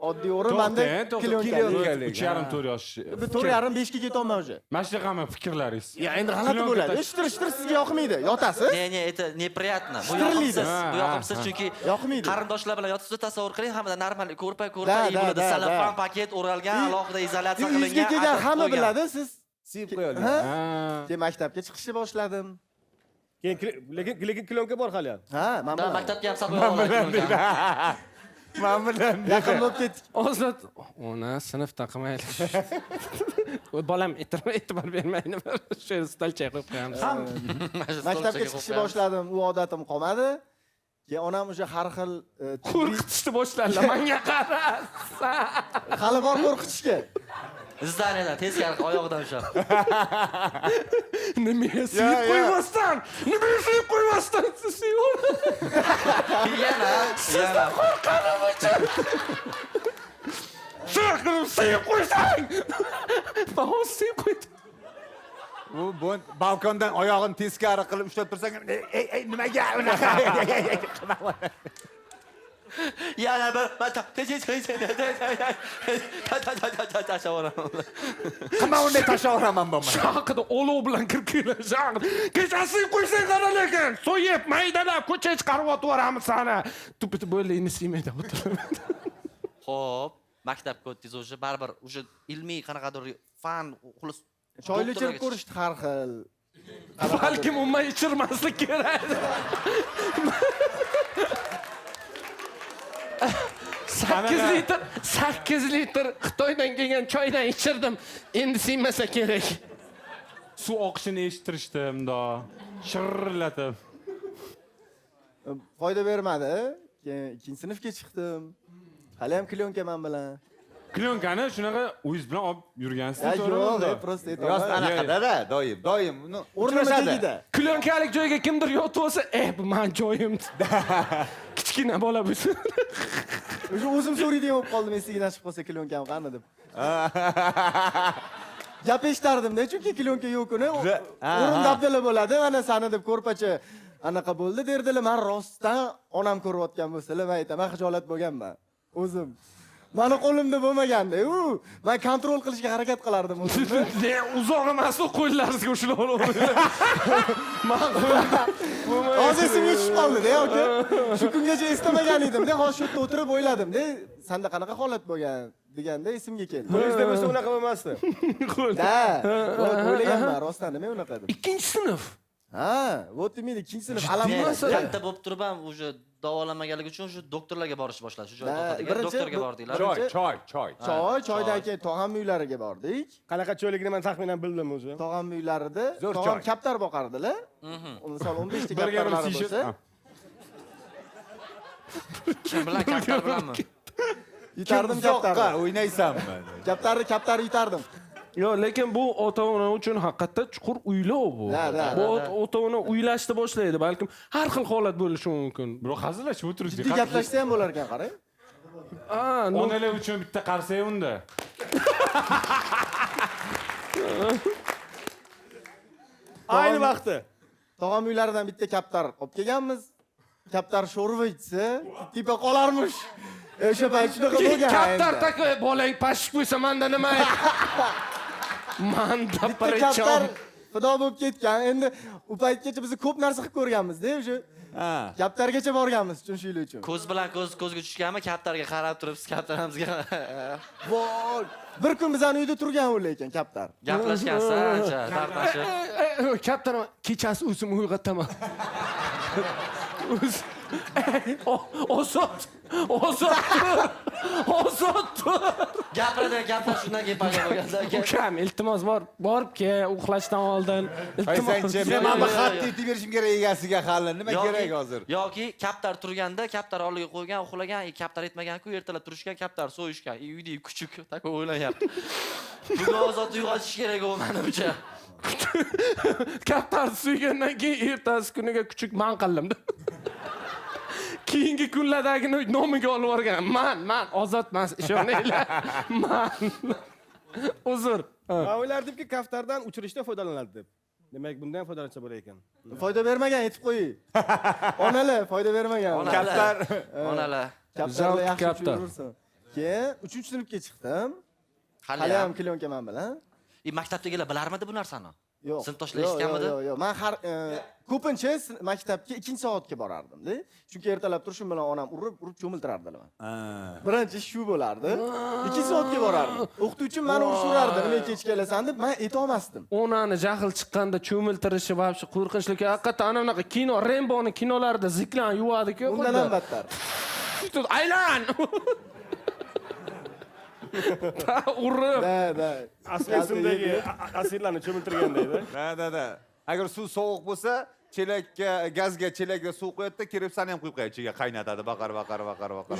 oddiy o'rin menda kilonkalik. 3,5-4 yosh. 4,5 ga ketolman уже. Mana shu qanday fikrlaringiz? Ya endi g'alati bo'ladi. Ishtir sizga yoqmaydi. Yotasiz? Ne, это неприятно. Bu Shtirlaydi. yoqimsiz. Bu yoqimsiz chunki Yoqmaydi. qarindoshlar bilan yotibsiz, tasavvur qiling, hammada normal ko'rpa bo'ladi. Salafan paket o'ralgan, alohida izolyatsiya qilingan. Yuzga kelgan hamma biladi, siz Sip qo'yadi. Keyin maktabga chiqishni boshladim. Lekin kilonka bor hali ham. Ha, men bilan. Maktabga ham sabr olmayman. Men bilan Yaqin bo'lib ketdik. Ozod, ona sinfda qilmaylik. Bolam e'tibor bermaydi. Shu stalcha qo'yib qo'yamiz. Maktabga chiqishni boshladim, u odatim qolmadi. Keyin onam o'sha har xil Qo'rqitishni boshladilar. Menga qara. hali bor qo'rqitishga. Zdaniyadan teskari oyog'idan ushlab. Nimaga suyib qo'ymasdan? Nimaga suyib qo'ymasdan? Yana. Qo'rqanim uchun. Suyib qo'ysang. Bahos suyib qo'ydi. u balkondan oyog'ini teskari qilib ushlab tursang, ey nimaga unaqa? Yana bir Qilma unday tashavraman bo'lmay. Shaqida olov bilan kirib keladi. Kechasi qo'ysang qara lekin. So'yib maydalab ko'chaga chiqarib o'tvoramiz sani. Tupi bo'layni siymaydi o'tirib. Xo'p, maktabga o'tdingiz o'sha baribir o'sha ilmiy qanaqadir fan xullas Choyli ichirib ko'rishdi har xil. Balkim umuman ichirmaslik kerak. 8 litr Xitoydan kelgan choydan ichirdim. Endi siymasa kerak. Suv oqishini eshittirishdi unda. Shirlatib. Foyda bermadi. Keyin 2-sinfga chiqdim. Hali ham kilonka men bilan. Klyonkani shunaqa o'yiz bilan olib yurgansiz, Yo'q, просто Yoz anaqada-da, doim. O'rnimda tagida. Klyonkalik joyga kimdir yotib olsa, bu men joyim. Kichkina bola bo'lsa. O'sha o'zim so'raydigan bo'lib qoldim, esiga chiqib qolsa kilonkam qani deb. Gap eshitardim-da, chunki kilonka yo'q-ku. O'rin dabdala bo'ladi, mana sani deb ko'rpacha anaqa bo'ldi derdilar. Men rostdan onam ko'rayotgan bo'lsalar, men aytaman, xijolat bo'lganman. O'zim. Mani qo'limda bo'lmaganda, men kontrol qilishga harakat qilardim o'zimni. Uzoq emas, qo'llaringizga ushlab olaman. Hozir esimga tushib qoldi-da, yoki shu kungacha eslamagan edim-da, hozir shu yerda o'tirib o'yladim-da, senda qanaqa holat bo'lgan deganda esimga keldi. Qo'lingizda bo'lsa unaqa bo'lmasdi. Da, o'ylaganman, rostdan nima unaqa deb. 2-sinf. Ha, вот именно 2-sinf alam katta bo'lib turib ham o'sha davolamaganligi uchun shu doktorlarga borishni boshladi. Shu joyda to'xtadigan doktorga bordinglar. Choy. Choydan keyin tog'am uylariga bordik. Qanaqa choyligini men taxminan bildim o'zi. Tog'am uylarida Zo'r tog'am choy. kaptar boqardilar. Misol 15 ta kaptarlari bo'lsa, Kim bilan kaptar bilanmi? Yutardim kaptarni. O'ynaysanmi? Kaptarni yutardim. Yo, lekin bu ota-ona uchun haqiqatda chuqur uylov bu. Da. Bu ota-ona uylashni boshlaydi, balkim har xil holat bo'lishi mumkin. Bro, hazillashib o'tiribdi. Jiddiy gaplashsa ham bo'lar ekan, qarang. Onalar uchun bitta qarsak unda. Ayni vaqtda. Tog'am uylaridan bitta kaptar olib kelganmiz. Kaptar sho'rva ichsa, tipa qolarmish. O'sha payt shunaqa bo'lgan. Kaptar taka bolang pashik bo'lsa menda nima? Manda Bitta kaptar xudo bo'lib ketgan. Endi u paytgacha biz ko'p narsa qilib ko'rganmiz-da, o'sha. Ha. Kaptargacha borganmiz tushunishlik uchun. Ko'z bilan ko'zga tushganmi, kaptarga qarab turibsiz, kaptarimizga Voy! Bir kun bizning uyda turgan u lekin kaptar. gaplashgansiz ancha, tartashib. Kaptar kechasi o'zim uyg'otaman. Ozod. Gapiradigan gaplar shundan keyin paydo bo'lganda aka. Ukam, iltimos borib kel, uxlashdan oldin. Aytsanchi, men mana xat aytib berishim kerak egasiga hali. Nima kerak hozir? Yoki kaptar turganda, kaptar oldiga qo'ygan, uxlagan, kaptar yetmagan-ku, ertalab turishgan, kaptar so'yishgan. Uyda kuchuk taka o'ylanyapti. Bugun ozod uyg'otish kerak u menimcha. Kaptar suygandan keyin ertasi kuniga kuchuk man qildim. Keyingi kunlardagini nomiga olib borgan. Man ozodman, ishoninglar. Man. Uzr. Men o'ylardimki, kaftardan uchirishda foydalanadi deb. Demak, bundan foydalansa bo'lar ekan. Foyda bermagan, aytib qo'ying. Onalar foyda bermagan. Kaptar, onalar. Kaptarlar yaxshi kaptar. uchirursin. Keyin 3-sinfga chiqdim. Hali ham klionka men bilan. Maktabdagilar bilarmidi bu narsani? Yo'q. Sinfdoshlar eshitganmidi? Yo'q. Men har ko'pincha maktabga 2-soatga borardim-da. Chunki ertalab turishim bilan onam urib cho'miltirardilar meni. Birinchi shu bo'lardi. 2 soatga borardim. O'qituvchim meni urishurardi, nima kech kelasan deb, men aytolmasdim. Onani jahl chiqqanda cho'miltirishi vobshe qo'rqinchli. Haqiqatan ana bunaqa kino, Remboning kinolarida ziklan yuvadi-ku. Undan ham battar. Aylan. Urib. Da. Aslisimdagi asirlarni cho'miltirganda edi. Da. Agar suv sovuq bo'lsa, gazga chelakga suv qo'yadi-da, kirib sani ham qo'yib qo'yadi ichiga, qaynatadi, baqar.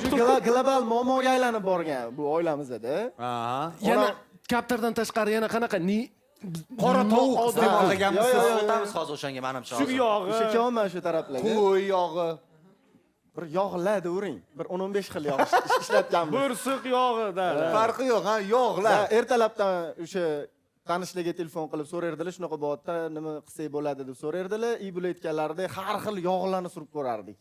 Shu global muammoga aylanib borgan bu oilamizda. Aha. Yana kaptardan tashqari yana qanaqa Qora tovuq iste'mol qilganmisiz? O'tamiz hozir o'shanga menimcha. Shu yog'i. O'sha kelman shu taraflarga. Qo'y yog'i. Bir yog'larda uring. Bir 10-15 xil yog' ishlatganmiz. Bursiq yog'i da. Farqi yo'q, ha, yog'lar. Ertalabdan o'sha tanishlarga telefon qilib so'rardilar, shunaqa bo'lyapti, nima qilsak bo'ladi deb so'rardilar. I bo'lib aytganlarida har xil yog'larni surib ko'rardik.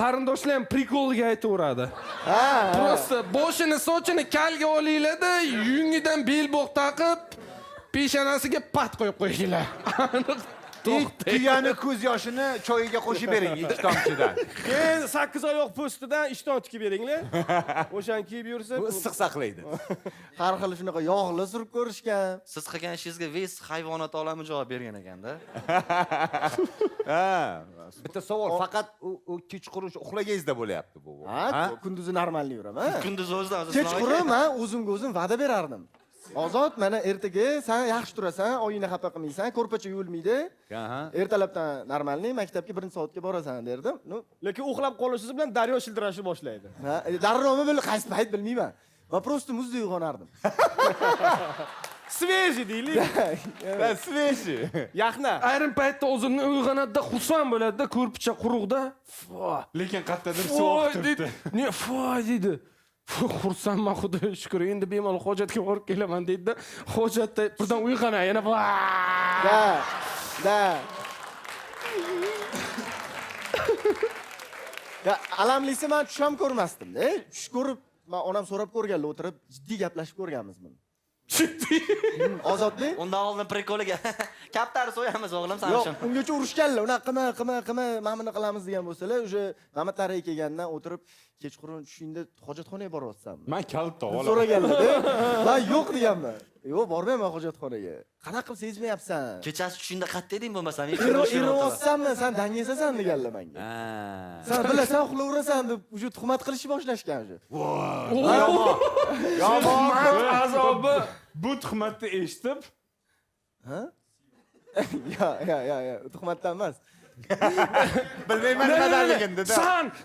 Qarindoshlar ham prikolga aytaveradi. Ha. Prosta boshini, sochini kalga olinglar-da, yungidan belbog' taqib, peshonasiga pat qo'yib qo'yinglar. Tuyani ko'z yoshini choyiga qo'shib bering 2 tomchidan. Keyin 8 oyoq po'stidan ishton tikib beringlar. O'shani kiyib yursa, Bu issiq saqlaydi. Har xil shunaqa yog'lar surib ko'rishgan. Siz qilgan ishingizga ves hayvonot olami javob bergan ekanda. Ha. Bitta savol, faqat u kechqurun uxlagangizda bo'lyapti bu. Ha, kunduzi normalniy yuraman. Kunduz o'zidan o'zi. Kechqurun men o'zimga o'zim va'da berardim. Ozod, mana ertaga sen yaxshi turasan, oyingni xafa qilmaysan, ko'rpacha yuvilmaydi. Aha. Ertalabdan normalniy maktabga 1-soatga borasan derdim. lekin uxlab qolishingiz bilan daryo shildirashni boshlaydi. Ha, darromi bil qaysi payt bilmayman. Men prosta muzda uyg'onardim. Sveji deylik. Da, sveji. Yaxna. Ayrim paytda o'zimni uyg'onadi-da, xursand bo'ladi-da, ko'rpicha quruqda. Lekin qayerdadir suv oqib turibdi. Ne foy dedi. Xursandman, xudoga shukr. Endi bemalol hojatga borib kelaman dedi-da. Hojatda birdan uyg'ona, yana Da. Ya alamlisi men tush ham ko'rmasdim-da. Tush ko'rib, men onam so'rab ko'rganlar o'tirib, jiddiy gaplashib ko'rganmiz buni. Ozodbek? Undan oldin prikoliga kaptar so'yamiz o'g'lim sen uchun. Yo'q, ungacha urushganlar. Unaqa qilma, mana buni qilamiz degan bo'lsalar, o'sha Mamatlar aka kelgandan o'tirib, kechqurun tushingda hojatxonaga boryapsanmi? Men kalit olaman. So'raganlar-da. Men yo'q deganman. Yo'q, bormayman hojatxonaga. Qanaqa qilib sezmayapsan? Kechasi tushingda qayerda eding bo'lmasam, Irosanmi, sen dangasasan deganlar menga. Sen bilasan, uxlayverasan deb uje tuhmat qilishni boshlashgan uje. Yomon azobi. Bu tuhmatni eshitib, Ha? Ya, tuhmatdan emas. Bilmayman nimadanligini dedi.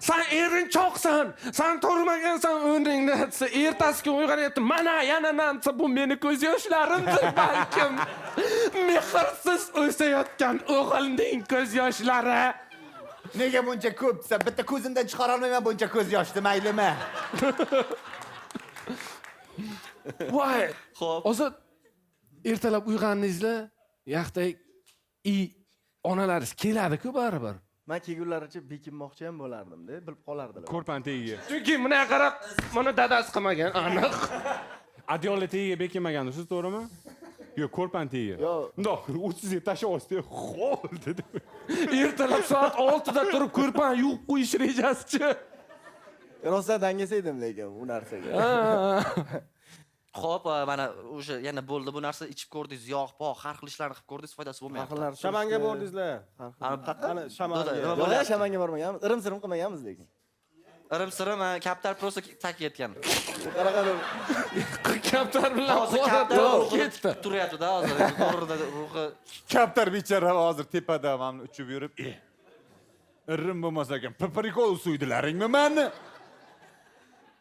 Sen erinchoqsan. Sen turmagansan o'rningda. Ertasi kun uyg'onyapti. Mana yana namsa bu meni ko'z yoshlarimdir balkim. Mehrsiz o'sayotgan o'g'ilning ko'z yoshlari. Nega buncha ko'p desa, bitta ko'zimdan chiqara olmayman buncha ko'z yoshni, maylimi? Voy. Xo'p. Hozir ertalab uyg'ondingizlar, yaxday onalaringiz keladi-ku baribir. Men kelgunlaricha bekinmoqchi ham bo'lardim-da, bilib qolardilar. Ko'rpan tagiga. Chunki bunaqa qarab, buni dadasi qilmagan, aniq. Adyolli tagiga bekinmagansiz, to'g'rimi? Yo'q, ko'rpan tagiga. Yo'q. Bundoq o'tizga tashlab olsa, xo'l dedi. Ertalab soat 6 da turib ko'rpan yuvib qo'yish rejasichi. Rostdan dangasaydim lekin u narsaga. Xo'p, mana o'sha yana bo'ldi bu narsa ichib ko'rdingiz, yog' pog', har xil ishlarni qilib ko'rdingiz, foydasi bo'lmayapti. Shamanga bordingizlar. Qani shamanga. Yo'q, shamanga bormaganmiz. Irim-sirim qilmaganmiz lekin. Irim-sirim kaptar просто tak yetgan. Qanaqa Kaptar bilan Hozir kaptar ketdi. Turyapti-da hozir. To'g'rida ruhi. Kaptar bechara hozir tepada mana uchib yurib, irim bo'lmasa ekan, paprikol suydilaringmi meni?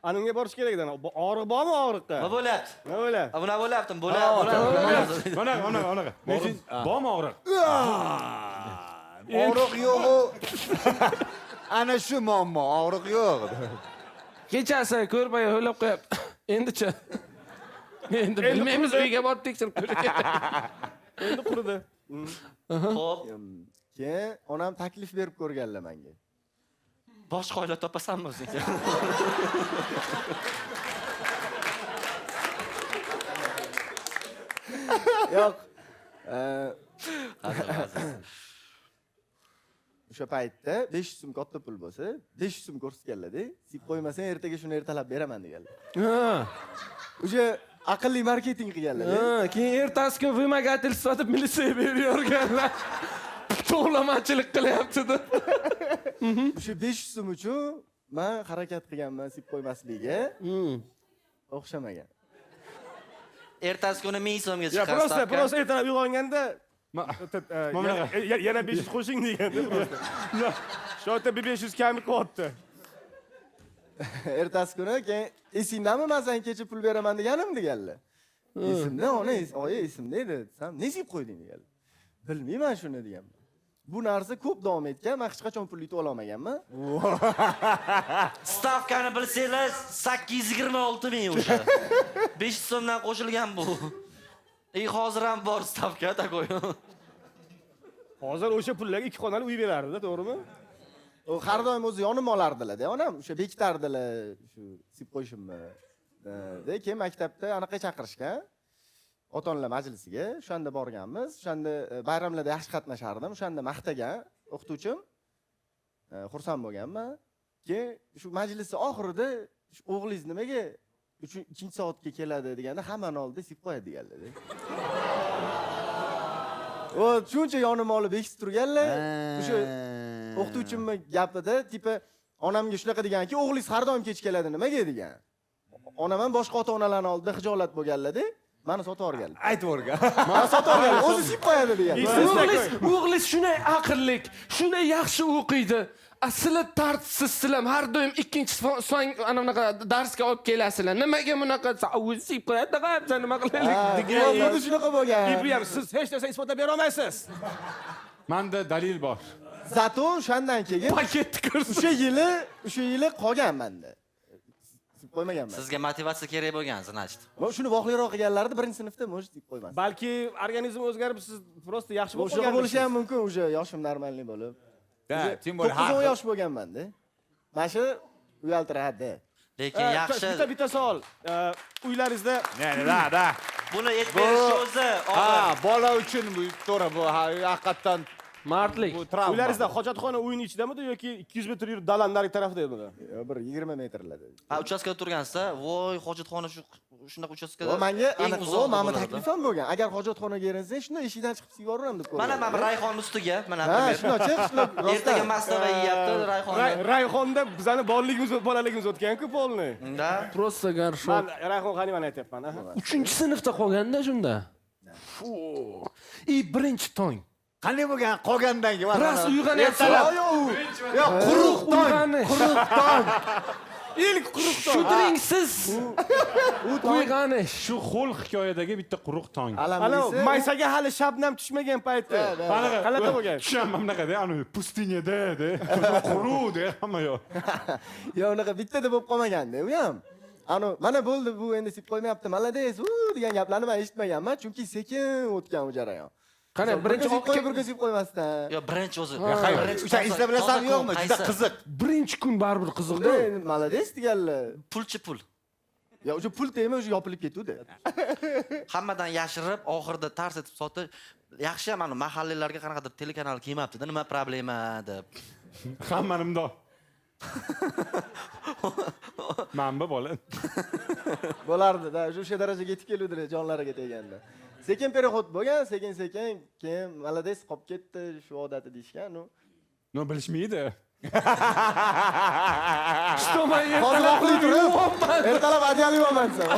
Anunga borish kerak edi. Og'riq bormi og'riqqa? Nima bo'lyapti? Nima bo'lyapti? Buna bo'lyapti, bo'ladi. Mana. Bormi og'riq? Og'riq yo'q. Ana shu muammo, og'riq yo'q. Kechasi ko'rmay o'ylab qo'yapti. Endichi. Endi bilmaymiz uyga borib tekshirib ko'raylik. Endi quridi. Xo'p, keyin onam taklif berib ko'rganlar menga. boshqa oila topasanmi o'zing? Yo'q. O'sha paytda 500 so'm katta pul bo'lsa, 500 so'm ko'rsatganlar-da. Sip qo'ymasang ertaga shuni ertalab beraman deganlar. Ha. O'sha aqlli marketing qilganlar-da. Keyin ertasi kun vymogatelь sotib militsiyaga beraverganlar. To'lamachilik qilyapti-da. O'sha 500 so'm uchun men harakat qilganman sip qo'ymaslikka. O'xshamagan. Ertasi kuni 1000 so'mga Ya, chiqasiz. prosta ertalab uyg'onganda Mana yana 500 qo'shing deganda prosta. Shu yerda 500 kami qilyapti. Ertasi kuni keyin esingdami men senga kecha pul beraman deganim deganlar. Esimda, ona, oyi esimda edi. Sen ne sip qo'yding deganlar. Bilmayman shuni deganman. Bu narsa ko'p davom etgan, men hech qachon pul yutib olmaganman. Stavkani bilsangiz 826 ming o'sha. 500 so'mdan qo'shilgan bu. Hozir ham bor stavka takoy. Hozir o'sha pullarga 2 xonali uy berardi-da, to'g'rimi? U har doim o'zi yonim olardilar-da, onam o'sha bekitardilar, shu sip qo'yishimni. Keyin maktabda anaqa chaqirishgan. Ota-onalar majlisiga o'shanda borganmiz. O'shanda bayramlarda yaxshi qatnashardim. O'shanda maqtagan o'qituvchim. Xursand bo'lganman. Keyin shu majlisning oxirida shu o'g'lingiz nimaga 2-soatga keladi deganda hammani oldida sip qo'yadi deganlar. O shuncha yonim olib bekitib turganlar. O'sha o'qituvchimning gapida tipa onamga shunaqa deganki, o'g'lingiz har doim kech keladi nimaga degan. Onam ham boshqa ota-onalarning oldida hijolat bo'lganlar-da. Meni sotib olganlar. Aytib o'rgan. Meni sotib olganlar. O'zi sip qo'yadi degan. O'g'lingiz shunday aqllik, shunday yaxshi o'qiydi. Sizlar tartibsiz, sizlar har doim ikkinchi so'ng ana bunaqa darsga olib kelasizlar. Nimaga bunaqa o'zi sip qo'yadi deb nima qilaylik degan. Xuddi shunaqa bo'lgan. Ibrahim, siz hech narsa isbotlab bera olmaysiz. Menda dalil bor. Zato o'shandan keyin Paketni ko'rsin. o'sha yili qolgan menda. Sip qo'ymaganman. Sizga motivatsiya kerak bo'lgan, значит. Men shuni voqliroq qilganlarni 1-sinfda mo'j sip qo'ymasdim. Balki organizm o'zgarib, siz prosta yaxshi bo'lib O'sha bo'lishi ham mumkin, o'sha yoshim normalniy bo'lib. Tim bo'l, 9 yosh bo'lganman-da. Mana shu uyaltiradi. Lekin yaxshi. Bitta savol. Uylaringizda Da. Buni aytib berish o'zi og'ir. Bola uchun bu to'g'ri bu haqiqatdan Mardlik. bu travma. uylaringizda hojatxona uyning ichidamidi yoki 200 metr yurib dalan nari tarafida edimi? Yo, bir 20 metrlarda. Ha, uchastkada turgansiz-da, voy, hojatxona shunaqa uchastkada. Menga eng aniq uzoq menga bo'ladi. taklif ham bo'lgan. Agar hojatxonaga erinsangiz, shunda eshikdan chiqib sizga yuboraman deb ko'rdim. Mana Rayhon ustiga, mana Ha, bu shuni ochib, shuni ertaga mastava yeyapti Rayhonni. Rayhonda bizani bolaligimiz, bolaligimiz o'tgan-ku polni. Da. Просто garshok. Men Rayhon qaniyman aytyapman, ha. 3-sinfda qolganda shunda. Birinchi tong. Qanday bo'lgan? Qolgandan keyin. Ras uyg'onyapsiz. Yo'q, quruq tong. Uyg'onish. Quruq tong. ilk quruq tong. Shudringsiz. Uyg'onish. Shu xo'l hikoyadagi bitta quruq tong. Ana Alamlisi. maysaga hali shabnam tushmagan payti. Qanaqa bo'lgan? Tushunman bunaqada, ana pustiniyada, quruvda hamma yo'q. Yo, unaqa bittada bo'lib qolmaganda, u ham. Mana bo'ldi, bu endi sip qo'ymayapti. Malades, degan gaplarni men eshitmaganman, chunki sekin o'tgan u jarayon. Qani, birinchi bir sip qo'ymasdan. Yo, birinchi o'zi. O'sha isla bilasanmi yo'qmi? Juda qiziq. birinchi kun baribir qiziqdi. Malades deganlar. Pulchi pul. Ya, o'sha pul tegma, o'sha yopilib ketdi. Hammadan yashirib, oxirida tars etib sotib, yaxshi ham ana mahalliylarga qanaqadir telekanal kelmabdi-da, nima problema deb. Hammani bundoq. Manba bola. Bo'lardi-da, o'sha darajaga yetib keluvdilar jonlariga teganda. Sekin perexod bo'lgan, sekin, keyin malades qolib ketdi, shu odati deyishgan, No bilishmaydi. Что моя? Hozir oqli turib, ertalab adyal yuvamansan.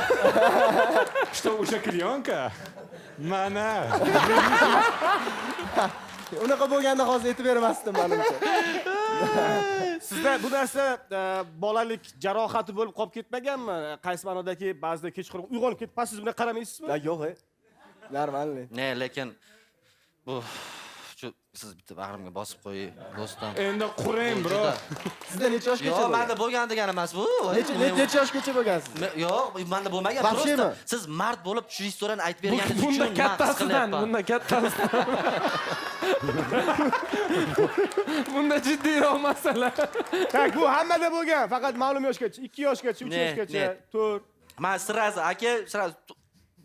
Что o'sha kliyonka? Mana. Unaqa bo'lganda hozir aytib bermasdim menimcha. Sizda bu narsa bolalik jarohati bo'lib qolib ketmaganmi? Qaysi ma'nodagi ba'zida kechqurun uyg'onib ketib, siz buni qaramaysizmi? Ya yo'q, normalniy. Ne, lekin bu siz bitta bag'rimga bosib qo'ying, do'stim. Endi qurang, bro. Sizda necha yoshgacha Yo'q, bo'lgan? menda bo'lgan degani emas bu. Necha yoshgacha bo'lgansiz? Yo'q, menda bo'lmagan. Vahshiymi? Просто siz mard bo'lib shu istoriyani aytib berganingiz uchun Bunda men his kattasidan, qilyapman. bunda kattasidan. Bunda jiddiyroq masala. Tak, bu hammada bo'lgan, faqat ma'lum yoshgacha, 2 yoshgacha, 3 yoshgacha, 4. Men sirazi aka, sirazi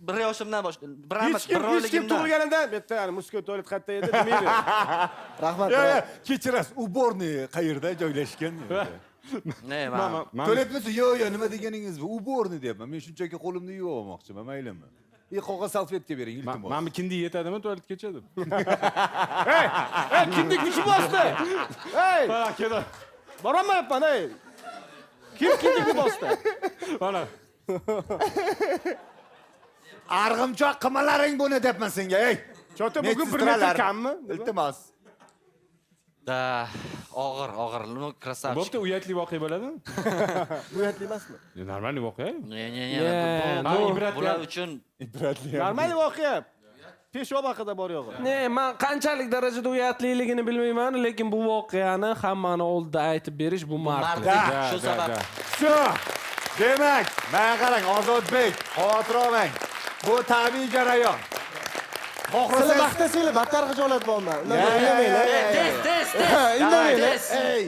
1 yoshimdan boshlab, Hech kim tug'ilganida bitta muska tualet qayerda edi demaydi. Rahmat. Kechirasiz, uborniy qayerda joylashgan? Ne, To'letmasa, yo'q, nima deganingiz bu? Uborniy deyapman. Men shunchaki qo'limni yuvib olmoqchiman, maylimi? Qog'oz salfetka bering, iltimos. Mana bu kindi yetadimi tualetgacha deb. Hey, kindikni kim bosdi? Hey, Mana keda. borolmayapman, hey. Kim kindikni bosdi? Mana. Arg'imchoq qilmalaring buni debman senga, ey. Chota bugun 1 metr kammi? Iltimos. Da, og'ir, nima krasavchik. Bo'pti, uyatli voqea bo'ladimi? Uyatli emasmi? Normalniy voqea. Ne, bular uchun Normal voqea. Peshob haqida bor yo'g'i. Ne, men qanchalik darajada uyatliligini bilmayman, lekin bu voqeani hammani oldida aytib berish bu mardlik. shu sabab. Shu. Demak, menga qarang, Ozodbek, xavotir olmang. Bu tabiiy jarayon. Sizlar Xohlasangiz maqtasanglar battar xijolat bo'laman. Tez. Indamanglar. ey.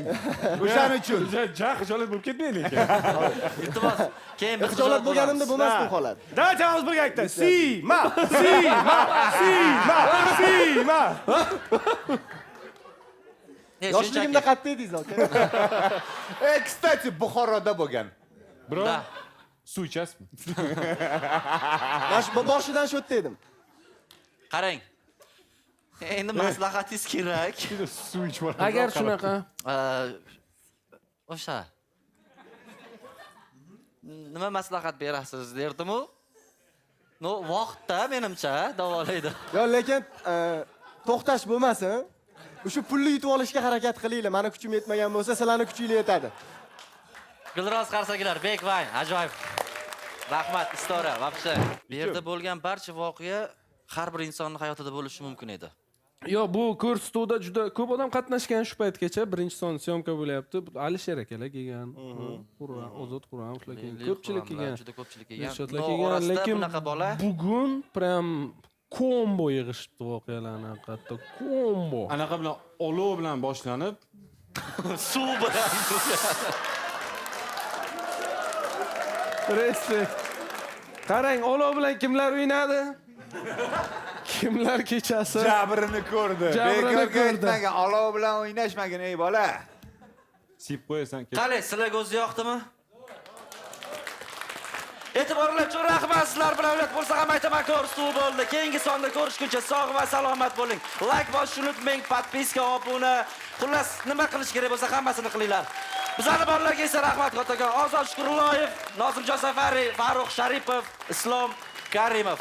O'shaning uchun. Ja, xijolat bo'lib ketmaydi lekin. Iltimos, keyin biz Xijolat bo'lganimda bo'lmas bu holat. Davlat jamoamiz birga aytdi. Sima. Yoshligimda qattiq edingiz, aka. Kstati, Buxoroda bo'lgan. Bro, Da. suv ichasizmi? Men boshidan shu yerda edim. qarang. Endi maslahatingiz kerak. Suv ichib ol. Agar shunaqa O'sha. Nima maslahat berasiz derdim-u? No, vaqtda menimcha davolaydi. Yo, lekin to'xtash bo'lmasin. O'sha pulni yutib olishga harakat qilinglar. Meni kuchim yetmagan bo'lsa, sizlarning kuchingiz yetadi. Gilroz qarsagilar, Bekvay, ajoyib. Rahmat, istora, вообще. Bu yerda bo'lgan barcha voqea har bir insonning hayotida bo'lishi mumkin edi. Yo, bu ko'rsatuvda juda ko'p odam qatnashgan shu paytgacha. Birinchi son syomka bo'lyapti. Alisher akalar kelgan. Ozod Qur'on shular kelgan. Ko'pchilik kelgan. Juda ko'pchilik kelgan. Dilshodlar kelgan, lekin bunaqa bola bugun prям kombo yig'ishibdi voqealarni haqiqatda. Kombo. Anaqa bilan olov bilan boshlanib, suv bilan. Respekt. Qarang, olov bilan kimlar o'ynadi? Kimlar kechasi? Jabrini ko'rdi. Jabrini Bekorga ko'rdi. aytmagan, olov bilan o'ynashmagin, ey bola. sip qo'yasan. Qani, sizlarga o'zi yoqdimi? E'tiborlar uchun rahmat. Sizlar bilan ulat bo'lsa ham aytaman, ko'rsatuv bo'ldi. Keyingi sonda ko'rishguncha sog' va salomat bo'ling. Like bosishni unutmang, podpiska, obuna. Xullas, nima qilish kerak bo'lsa hammasini qilinglar. Bizlarni borlarga esa rahmat Qotagon, Ozod Shukurulloyev, Nozimjon Safari, Farruh Sharipov, Islom Karimov.